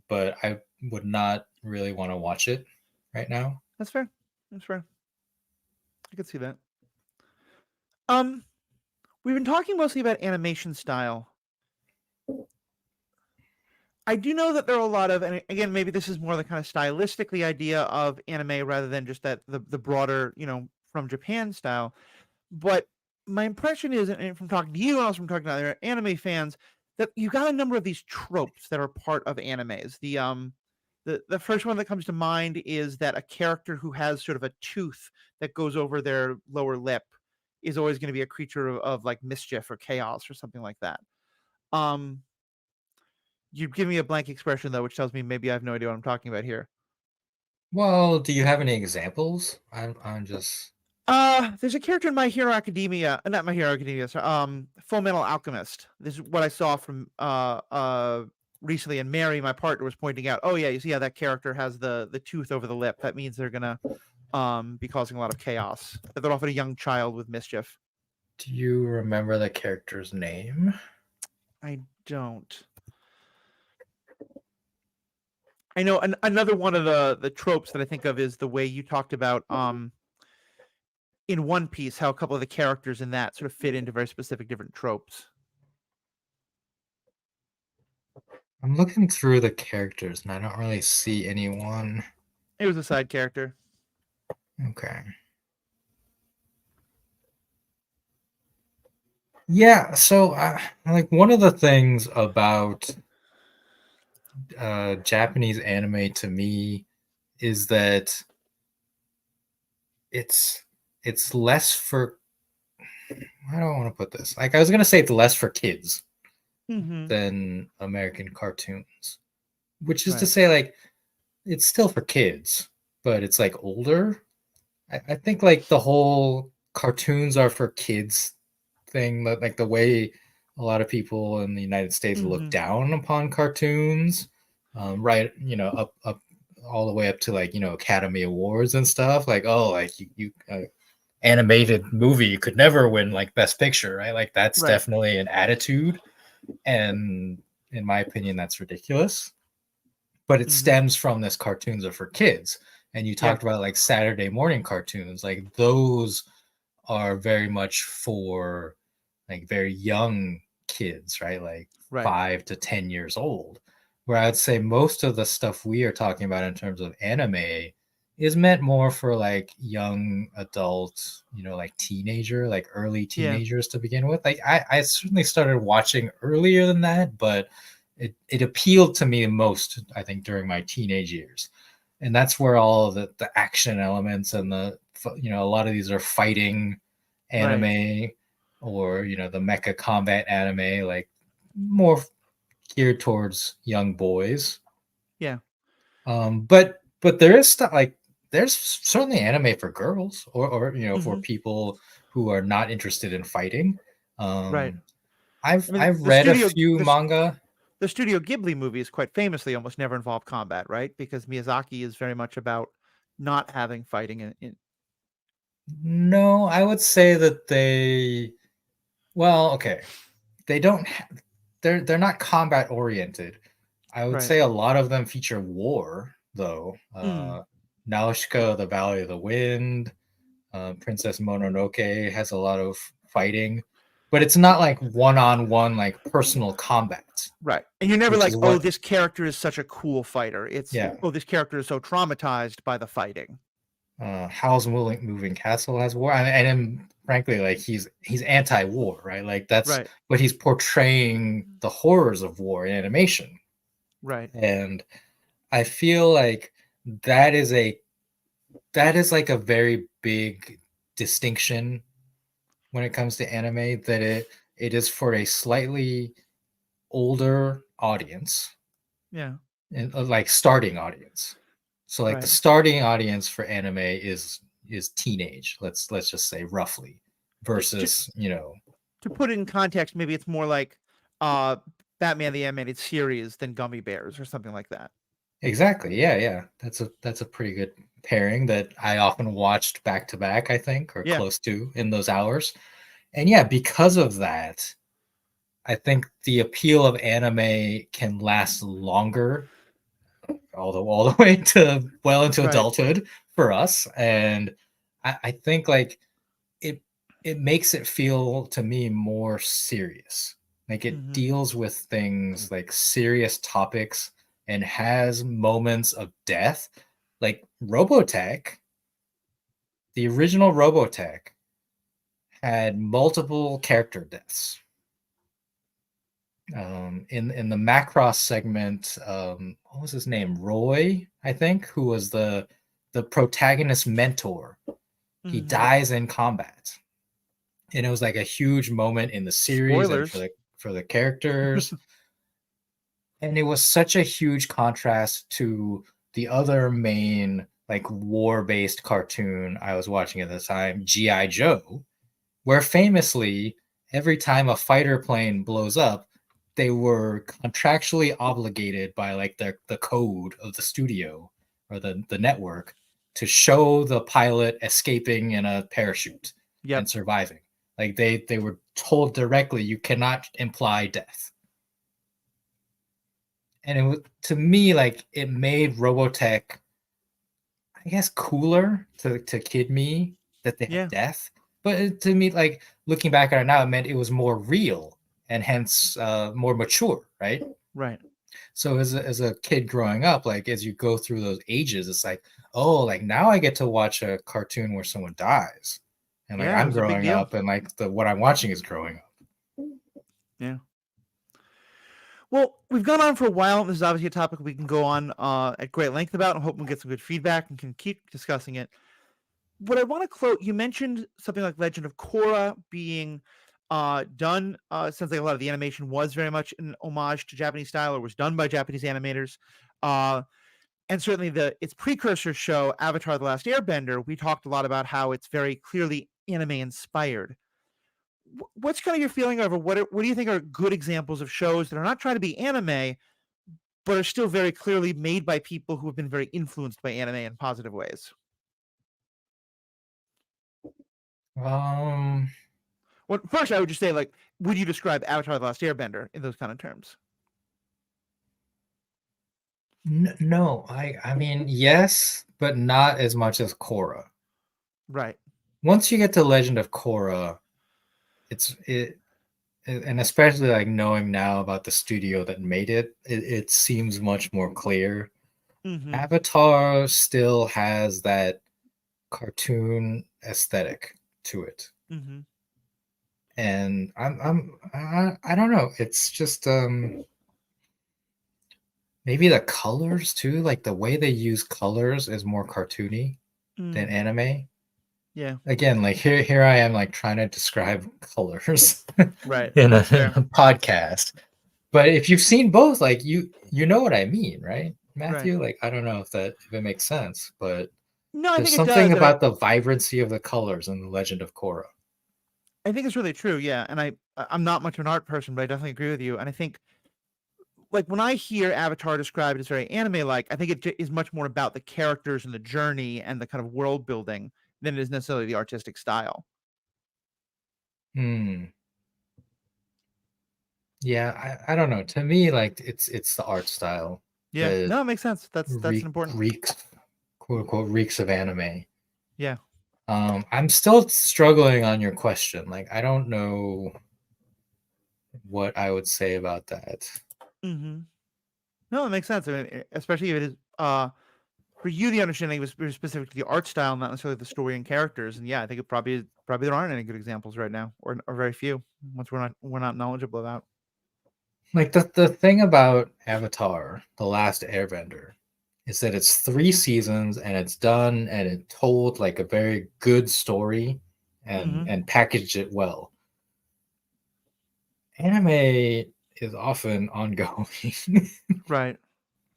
but I would not really want to watch it right now. That's fair. That's fair. I could see that. Um, we've been talking mostly about animation style. I do know that there are a lot of, and again, maybe this is more the kind of stylistically idea of anime rather than just that the broader, from Japan style. But my impression is, and from talking to you and also from talking to other anime fans, that you've got a number of these tropes that are part of animes. The first one that comes to mind is that a character who has sort of a tooth that goes over their lower lip is always going to be a creature of like mischief or chaos or something like that. Um, you give me a blank expression though, which tells me maybe I have no idea what I'm talking about here. Well, do you have any examples? I'm just There's a character in My Hero Academia, not My Hero Academia, sorry, Full Metal Alchemist. This is what I saw from recently, and Mary, my partner, was pointing out. Oh yeah, you see how that character has the tooth over the lip. That means they're gonna be causing a lot of chaos. They're often a young child with mischief. do you remember the character's name? I don't. I know another one of the tropes that I think of is the way you talked about in One Piece, how a couple of the characters in that sort of fit into very specific different tropes. I'm looking through the characters and I don't really see anyone. It was a side character. Okay. Yeah, so like one of the things about Japanese anime to me is that it's it's less for, I don't want to put this. Like I was gonna say it's less for kids Mm-hmm. than American cartoons, which is to Right. say like it's still for kids, but it's like older. I think like the whole cartoons are for kids thing, that like the way a lot of people in the United States look Mm-hmm. down upon cartoons, right? Up all the way up to like Academy Awards and stuff. Like, oh, like you animated movie could never win like Best Picture, right? Like that's Right. definitely an attitude, and in my opinion, that's ridiculous. But it Mm-hmm. stems from this cartoons are for kids, and you Yeah. talked about like Saturday morning cartoons, like those are very much for like very young kids, right? Like Right. 5 to 10 years old. Where I'd say most of the stuff we are talking about in terms of anime is meant more for like young adults, like teenager, like early Yeah. teenagers to begin with. Like I certainly started watching earlier than that, but it appealed to me most, I think, during my teenage years. And that's where all of the action elements and a lot of these are fighting Right. anime, or the mecha combat anime, like more geared towards young boys. Yeah. But there is stuff like there's certainly anime for girls, or for Mm-hmm. people who are not interested in fighting. Right. um I i've mean, i've read a few manga. the Studio Ghibli movies quite famously almost never involve combat, right? Because Miyazaki is very much about not having fighting in No, I would say that well, okay, they don't ha- they're not combat oriented. I would right. say a lot of them feature war, though. Mm. Nausicaa, the Valley of the Wind, Princess Mononoke has a lot of fighting, but it's not like one-on-one, like personal combat, Right. And you're never which like, is oh, what, this character is such a cool fighter. It's, yeah. oh, this character is so traumatized by the fighting. Howl's Moving Castle has war, and then frankly, like he's anti-war, right? Like that's, Right. but he's portraying the horrors of war in animation, Right. and I feel like that is a that is like a very big distinction when it comes to anime, that it is for a slightly older audience, Yeah. and like starting audience. So like the Right. starting audience for anime is teenage, let's just say roughly, To, versus to put it in context, maybe it's more like uh Batman the Animated Series than Gummy Bears or something like that. exactly, yeah, that's a pretty good pairing that I often watched back to back, I think, or Yeah. close to, in those hours. And yeah, because of that, I think the appeal of anime can last longer, all the way to well into Right. adulthood for us. And I think like it it makes it feel to me more serious. Like it Mm-hmm. deals with things like serious topics and has moments of death. Like Robotech, the original Robotech had multiple character deaths. In the Macross segment, what was his name? Roy, I think, who was the protagonist mentor. He Mm-hmm. dies in combat, and it was like a huge moment in the series and for Spoilers. the characters. And it was such a huge contrast to the other main like war-based cartoon I was watching at the time, GI Joe, where famously every time a fighter plane blows up, they were contractually obligated by like the code of the studio or the network to show the pilot escaping in a parachute Yep. and surviving. Like they were told directly, you cannot imply death. and it was, to me, like it made Robotech, I guess, cooler to kid me that they had Yeah. death. But to me, like looking back at it now, it meant it was more real and hence more mature, right? Right. So as a kid growing up, like as you go through those ages, it's like, oh, like now I get to watch a cartoon where someone dies, and like Yeah. It I'm was a big growing deal. up, and like the what I'm watching is growing up. Yeah. Well, we've gone on for a while, and this is obviously a topic we can go on at great length about. I'm hoping we get some good feedback and can keep discussing it. What I want to quote, you mentioned something like Legend of Korra being done, since like a lot of the animation was very much an homage to Japanese style or was done by Japanese animators. Uh, and certainly its precursor show, Avatar: The Last Airbender, we talked a lot about how it's very clearly anime inspired. What's kind of your feeling over what do you think are good examples of shows that are not trying to be anime, but are still very clearly made by people who have been very influenced by anime in positive ways? Um, Well, first, I would just say, like, would you describe Avatar: The Last Airbender in those kind of terms? no, I mean yes, but not as much as Korra. Right. Once you get to Legend of Korra, it's it and especially like knowing now about the studio that made it, it seems much more clear. Mm-hmm. Avatar still has that cartoon aesthetic to it. Mm-hmm. And I don't know. It's just maybe the colors too, like the way they use colors is more cartoony than Mm. anime. Yeah. Again, like here I am like trying to describe colors Right. in That's fair. a podcast. But if you've seen both, like you know what I mean, right? Right. Matthew? Like I don't know if it makes sense, but No, I there's think it something does, and about the vibrancy of the colors in the Legend of Korra. I think it's really true. Yeah, and I'm not much of an art person, but I definitely agree with you. And I think, like, when I hear Avatar described as very anime-like, I think is much more about the characters and the journey and the kind of world building than it is necessarily the artistic style. Hmm. Yeah, I don't know. To me, like it's the art style Yeah. that No, it makes sense. That's an important. reeks, quote unquote, reeks of anime. Yeah. I'm still struggling on your question. Like I don't know what I would say about that. Mm-hmm. No, it makes sense. I mean, especially if it is for you, the understanding was very specific to the art style, not necessarily the story and characters. And yeah, I think it probably there aren't any good examples right now, or very few, ones we're not knowledgeable about. Like the thing about Avatar, The Last Airbender, is that it's 3 seasons and it's done and it told like a very good story Mm-hmm. and packaged it well. Anime is often ongoing Right.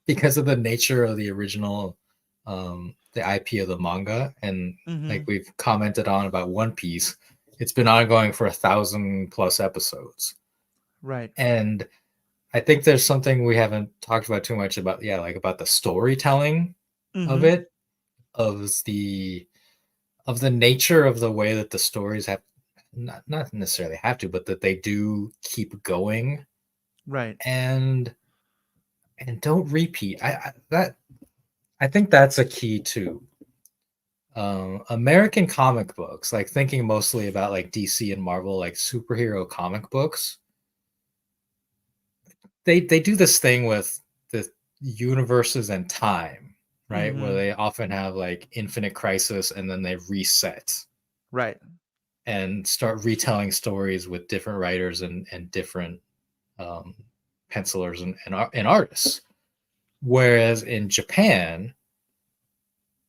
because of the nature of the original the IP of the manga, and like Mm-hmm. we've commented on about One Piece, it's been ongoing for 1,000 plus episodes. Right. And I think there's something we haven't talked about too much about, yeah, like about the storytelling of Mm-hmm. it, of the nature of the way that the stories have not necessarily have to, but that they do keep going Right. and don't repeat. I think that's a key too. American comic books, like thinking mostly about like DC and Marvel, like superhero comic books, they do this thing with the universes and time, right? Where Mm-hmm. they often have like infinite crisis and then they reset Right. and start retelling stories with different writers and different um, pencilers and artists. Whereas in Japan,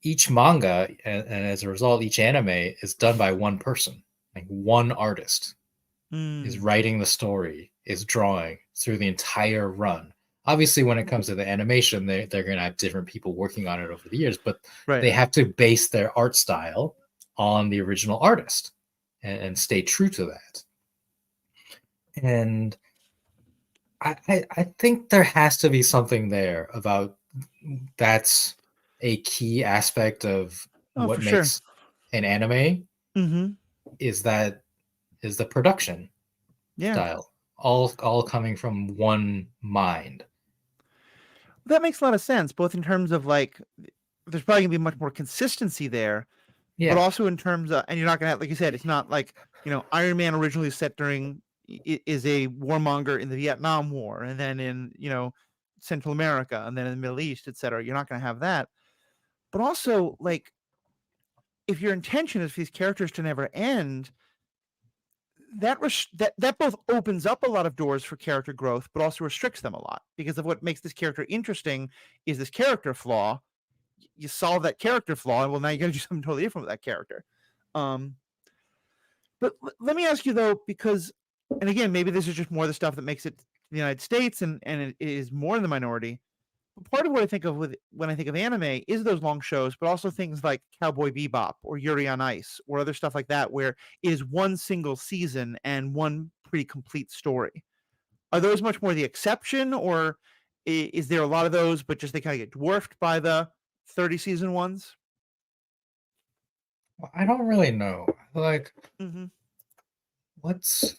each manga and as a result, each anime is done by one person, like one artist is Mm. writing the story, is drawing through the entire run. Obviously, when it comes to the animation, they're going to have different people working on it over the years, but Right. they have to base their art style on the original artist and stay true to that. And I think there has to be something there about that's a key aspect of Oh, for what sure. makes an anime Mm-hmm. is that is the production Yeah. style all coming from one mind. That makes a lot of sense, both in terms of like there's probably gonna be much more consistency there, but Yeah. also in terms of, and you're not gonna have, like you said, it's not like, Iron Man originally set during is a warmonger in the Vietnam War, and then in Central America, and then in the Middle East, etc. You're not gonna have that, but also like if your intention is for these characters to never end, that both opens up a lot of doors for character growth, but also restricts them a lot because of what makes this character interesting is this character flaw. You solve that character flaw, and well, now you got to do something totally different with that character. Um, but let me ask you though, because, and again, maybe this is just more the stuff that makes it the United States, and it is more in the minority. But part of what I think of when I think of anime is those long shows, but also things like Cowboy Bebop or Yuri on Ice or other stuff like that, where it is one single season and one pretty complete story. Are those much more the exception, or is there a lot of those, but just they kind of get dwarfed by the 30 season ones? I don't really know. Like, Mm-hmm. what's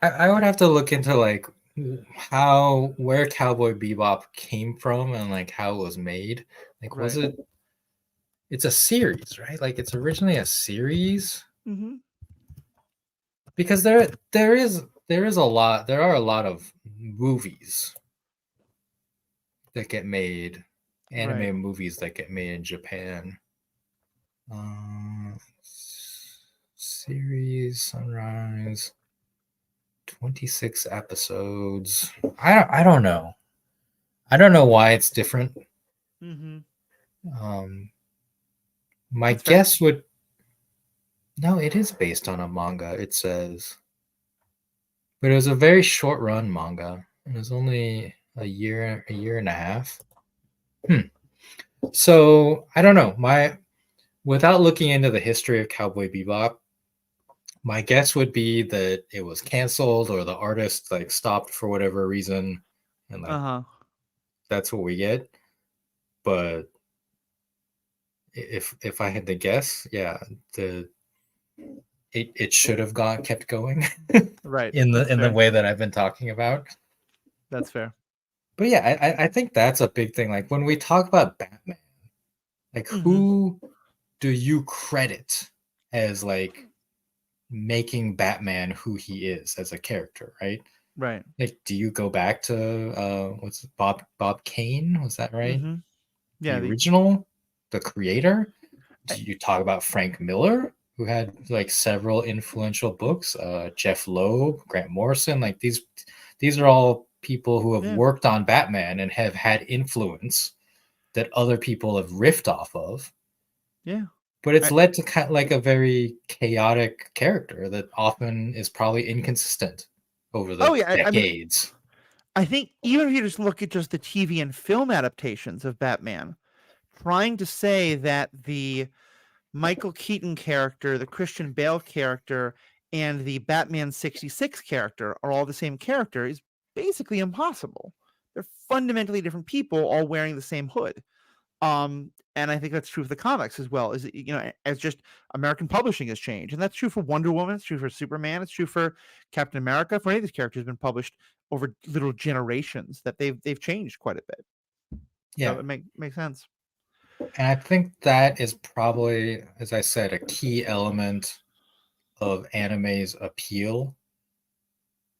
I would have to look into like where Cowboy Bebop came from and like how it was made. Like, was Right. it's a series, right? Like, it's originally a series Mm-hmm. because there are a lot of movies that get made, Right. anime movies that get made in Japan. Series Sunrise, 26 episodes. I don't know. I don't know why it's different. Mm-hmm. Um, my That's fair. guess would no, it is based on a manga. It says, but it was a very short run manga. It was only a year and a half. Hmm. So I don't know. Without looking into the history of Cowboy Bebop, my guess would be that it was canceled or the artist like stopped for whatever reason, and like Uh-huh. that's what we get. But if I had to guess, yeah, the it should have gone kept going Right. in the That's in the fair. way that I've been talking about. That's fair. But yeah, I think that's a big thing. Like when we talk about Batman, like Mm-hmm. who do you credit as like making Batman who he is as a character, right? Right. Like, do you go back to what's it, Bob Kane? Was that right? Mm-hmm. Yeah. The original, the creator? I, Do you talk about Frank Miller, who had like several influential books? Jeff Loeb, Grant Morrison, like these are all people who have yeah. worked on Batman and have had influence that other people have riffed off of. Yeah. But it's I, led to kind of like a very chaotic character that often is probably inconsistent over oh the yeah. I mean, decades. I think even if you just look at just the TV and film adaptations of Batman, trying to say that the Michael Keaton character, the Christian Bale character, and the Batman 66 character are all the same character is basically impossible. They're fundamentally different people all wearing the same hood. And I think that's true for the comics as well. Is as just American publishing has changed, and that's true for Wonder Woman. It's true for Superman. It's true for Captain America. For any of these characters, have been published over literal generations. That they've changed quite a bit. So Yeah. it makes sense. And I think that is probably, as I said, a key element of anime's appeal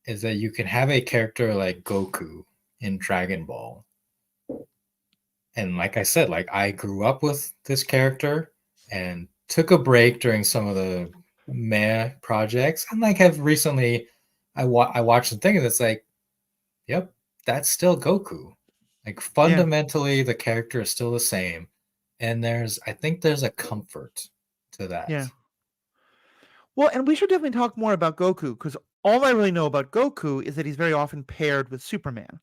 is that you can have a character like Goku in Dragon Ball. And like I said, like I grew up with this character and took a break during some of the meh projects and like have recently I watched the thing and it's like, yep, that's still Goku. Like Yeah, fundamentally the character is still the same. And I think there's a comfort to yeah. that. Well, and we should definitely talk more about Goku because all I really know about Goku is that he's very often paired with Superman.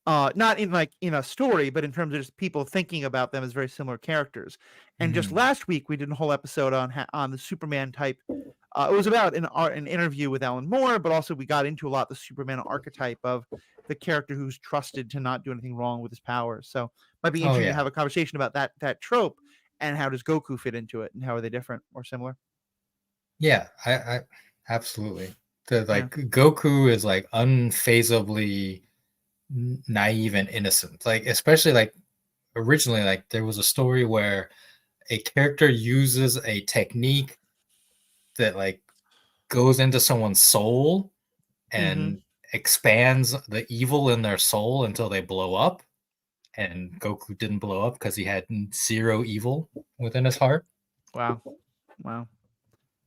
Not in like in a story, but in terms of just people thinking about them as very similar characters. And just Mm. last week, we did a whole episode on the Superman type. It was about an interview with Alan Moore, but also we got into a lot the Superman archetype of the character who's trusted to not do anything wrong with his powers. So it might be Oh interesting to yeah. have a conversation about that trope and how does Goku fit into it and how are they different or similar? Yeah, absolutely. The Yeah. like Goku is like unfazably naive and innocent. Like especially like originally, like there was a story where a character uses a technique that like goes into someone's soul Mm-hmm. and expands the evil in their soul until they blow up. And Goku didn't blow up because he had zero evil within his heart. Wow. Wow.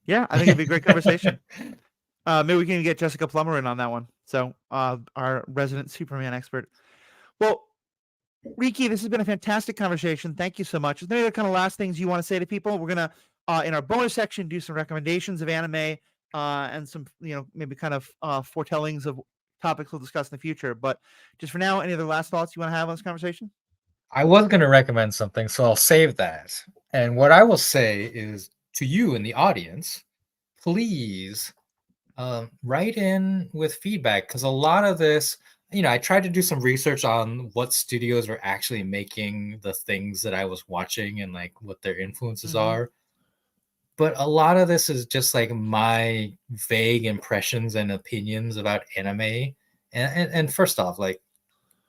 Yeah, I think it'd be a great conversation. Maybe we can get Jessica Plummer in on that one. So, our resident Superman expert. Well, Riki, this has been a fantastic conversation. Thank you so much. Is there any other kind of last things you want to say to people? We're gonna, in our bonus section, do some recommendations of anime, and some, maybe kind of foretellings of topics we'll discuss in the future. But just for now, any other last thoughts you want to have on this conversation? I was going to recommend something, so I'll save that. And what I will say is to you in the audience, please write in with feedback because a lot of this, I tried to do some research on what studios are actually making the things that I was watching and like what their influences Mm-hmm. are. But a lot of this is just like my vague impressions and opinions about anime. And first off, like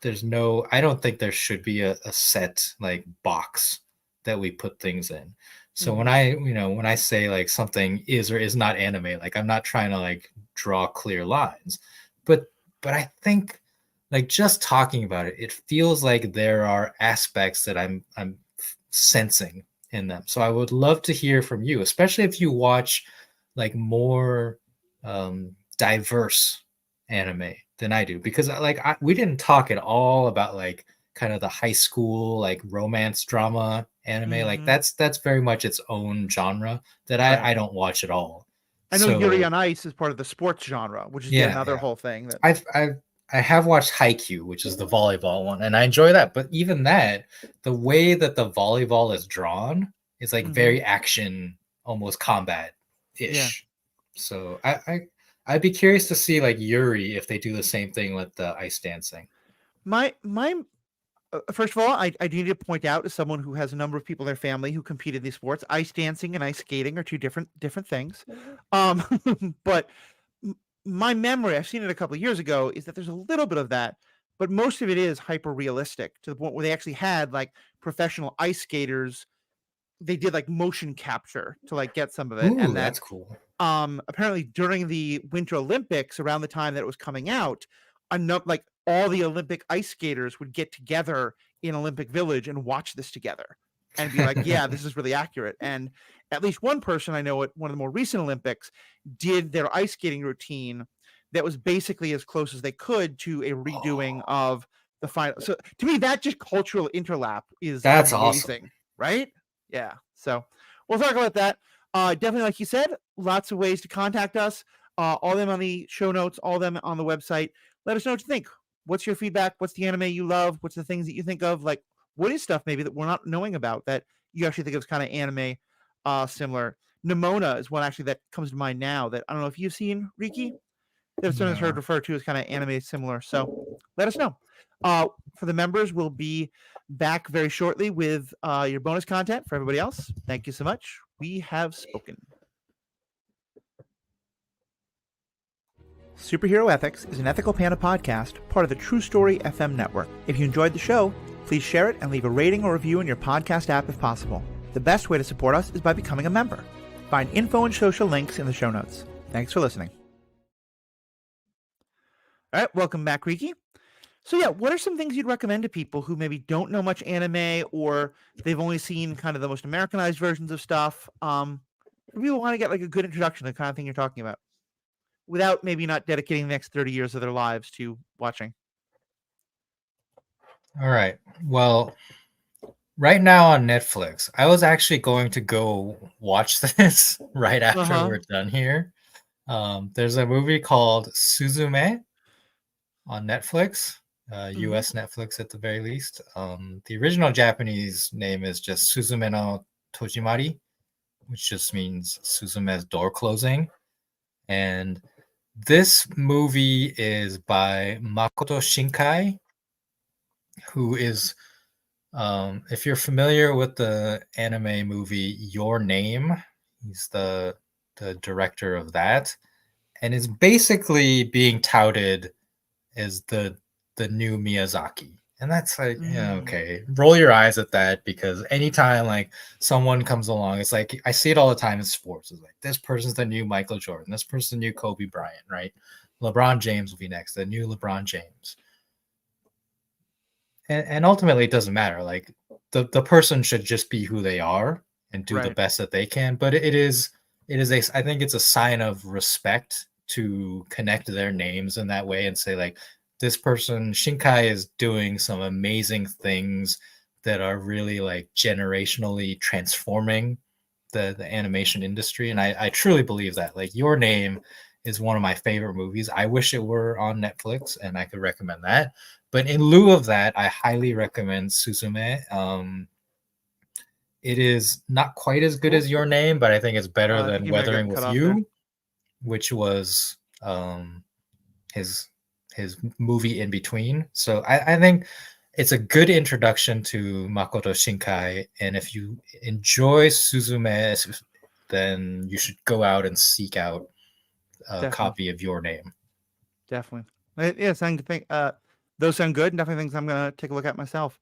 I don't think there should be a set like box that we put things in. So when Mm-hmm. I say like something is or is not anime, like I'm not trying to like draw clear lines, but I think like just talking about it, it feels like there are aspects that I'm sensing in them. So I would love to hear from you, especially if you watch like more diverse anime than I do, because we didn't talk at all about like kind of the high school like romance drama anime. Like Mm-hmm. that's very much its own genre that Right. I don't watch at all. I know Yuri So on Ice is part of the sports genre, which is yet yeah, another yeah. whole thing that. I have watched Haikyuu, which is the volleyball one, and I enjoy that. But even that, the way that the volleyball is drawn is like Mm-hmm. very action, almost combat Yeah. ish. So I'd be curious to see like Yuri if they do the same thing with the ice dancing. My first of all, I do need to point out as someone who has a number of people in their family who compete in these sports, ice dancing and ice skating are two different things. Um, but my memory, I've seen it a couple of years ago, is that there's a little bit of that, but most of it is hyper realistic to the point where they actually had like professional ice skaters. They did like motion capture to like get some of it, Ooh, and that that's cool. apparently during the Winter Olympics, around the time that it was coming out, enough like all the Olympic ice skaters would get together in Olympic Village and watch this together and be like, yeah, this is really accurate. And at least one person I know at one of the more recent Olympics did their ice skating routine that was basically as close as they could to a redoing of the final. So to me, that just cultural interlap is That's awesome. amazing, right? Yeah. So we'll talk about that. Definitely, like you said, lots of ways to contact us. All of them on the show notes, all of them on the website. Let us know what you think. What's your feedback? What's the anime you love? What's the things that you think of? Like, what is stuff maybe that we're not knowing about that you actually think of as kind of anime similar? Nimona is one actually that comes to mind now that I don't know if you've seen, Riki. That's sometimes heard No. referred to as kind of anime similar. So let us know. For the members, we'll be back very shortly with your bonus content. For everybody else, thank you so much. We have spoken. Superhero Ethics is an Ethical Panda podcast, part of the True Story FM network. If you enjoyed the show, please share it and leave a rating or review in your podcast app if possible. The best way to support us is by becoming a member. Find info and social links in the show notes. Thanks for listening. All right, welcome back, Riki. So yeah, what are some things you'd recommend to people who maybe don't know much anime or they've only seen kind of the most Americanized versions of stuff? For people who want to get like a good introduction to the kind of thing you're talking about, without maybe not dedicating the next 30 years of their lives to watching. All right. Well, right now on Netflix, I was actually going to go watch this right after Uh-huh. we're done here. There's a movie called Suzume on Netflix, Mm-hmm. US Netflix at the very least. The original Japanese name is just Suzume no Tojimari, which just means Suzume's door closing. And this movie is by Makoto Shinkai, who is, if you're familiar with the anime movie Your Name, he's the director of that, and is basically being touted as the the new Miyazaki. And that's like, yeah, Mm, okay, roll your eyes at that, because anytime like someone comes along, it's like I see it all the time in sports. It's like this person's the new Michael Jordan, this person's the new Kobe Bryant, right? LeBron James will be next, the new LeBron James. And ultimately it doesn't matter. Like the person should just be who they are and do the right. best that they can. But it is a, I think it's a sign of respect to connect their names in that way and say like, this person Shinkai is doing some amazing things that are really like generationally transforming the animation industry. And I truly believe that. Like, Your Name is one of my favorite movies. I wish it were on Netflix and I could recommend that. But in lieu of that, I highly recommend Suzume. It is not quite as good Cool. as Your Name, but I think it's better I think than you may have got Weathering cut with off there. You, which was his his movie in between. So I think it's a good introduction to Makoto Shinkai, and if you enjoy Suzume, then you should go out and seek out a Definitely. copy of Your Name. Definitely. Yeah, sound think those sound good. Definitely things I'm gonna take a look at myself.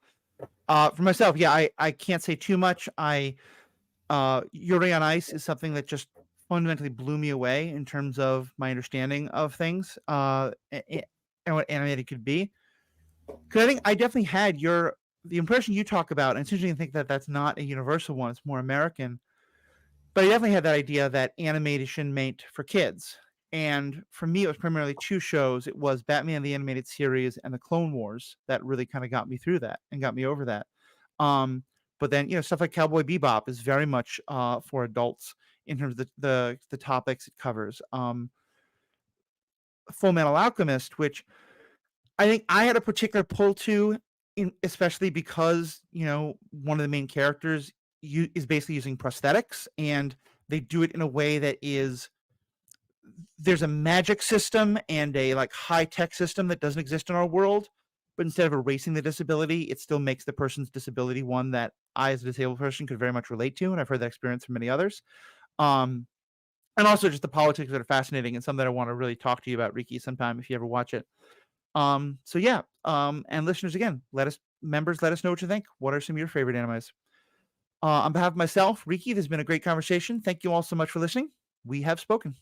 For myself, yeah, I can't say too much. Yuri on Ice is something that just fundamentally blew me away in terms of my understanding of things, and what animated could be. Because I think I definitely had the impression you talk about, and it's interesting to think that that's not a universal one; it's more American. But I definitely had that idea that animation meant for kids. And for me, it was primarily two shows. It was Batman the Animated Series and the Clone Wars that really kind of got me through that and got me over that. Um, but then stuff like Cowboy Bebop is very much for adults in terms of the topics it covers. Full Metal Alchemist, which I think I had a particular pull to, especially because one of the main characters is basically using prosthetics, and they do it in a way that is there's a magic system and a like high tech system that doesn't exist in our world, but instead of erasing the disability, it still makes the person's disability one that I, as a disabled person, could very much relate to, and I've heard that experience from many others. Um, and also just the politics that are fascinating and some that I want to really talk to you about, Riki, sometime if you ever watch it. So yeah, and listeners, again, let us know what you think. What are some of your favorite animes? On behalf of myself, Riki, this has been a great conversation. Thank you all so much for listening. We have spoken.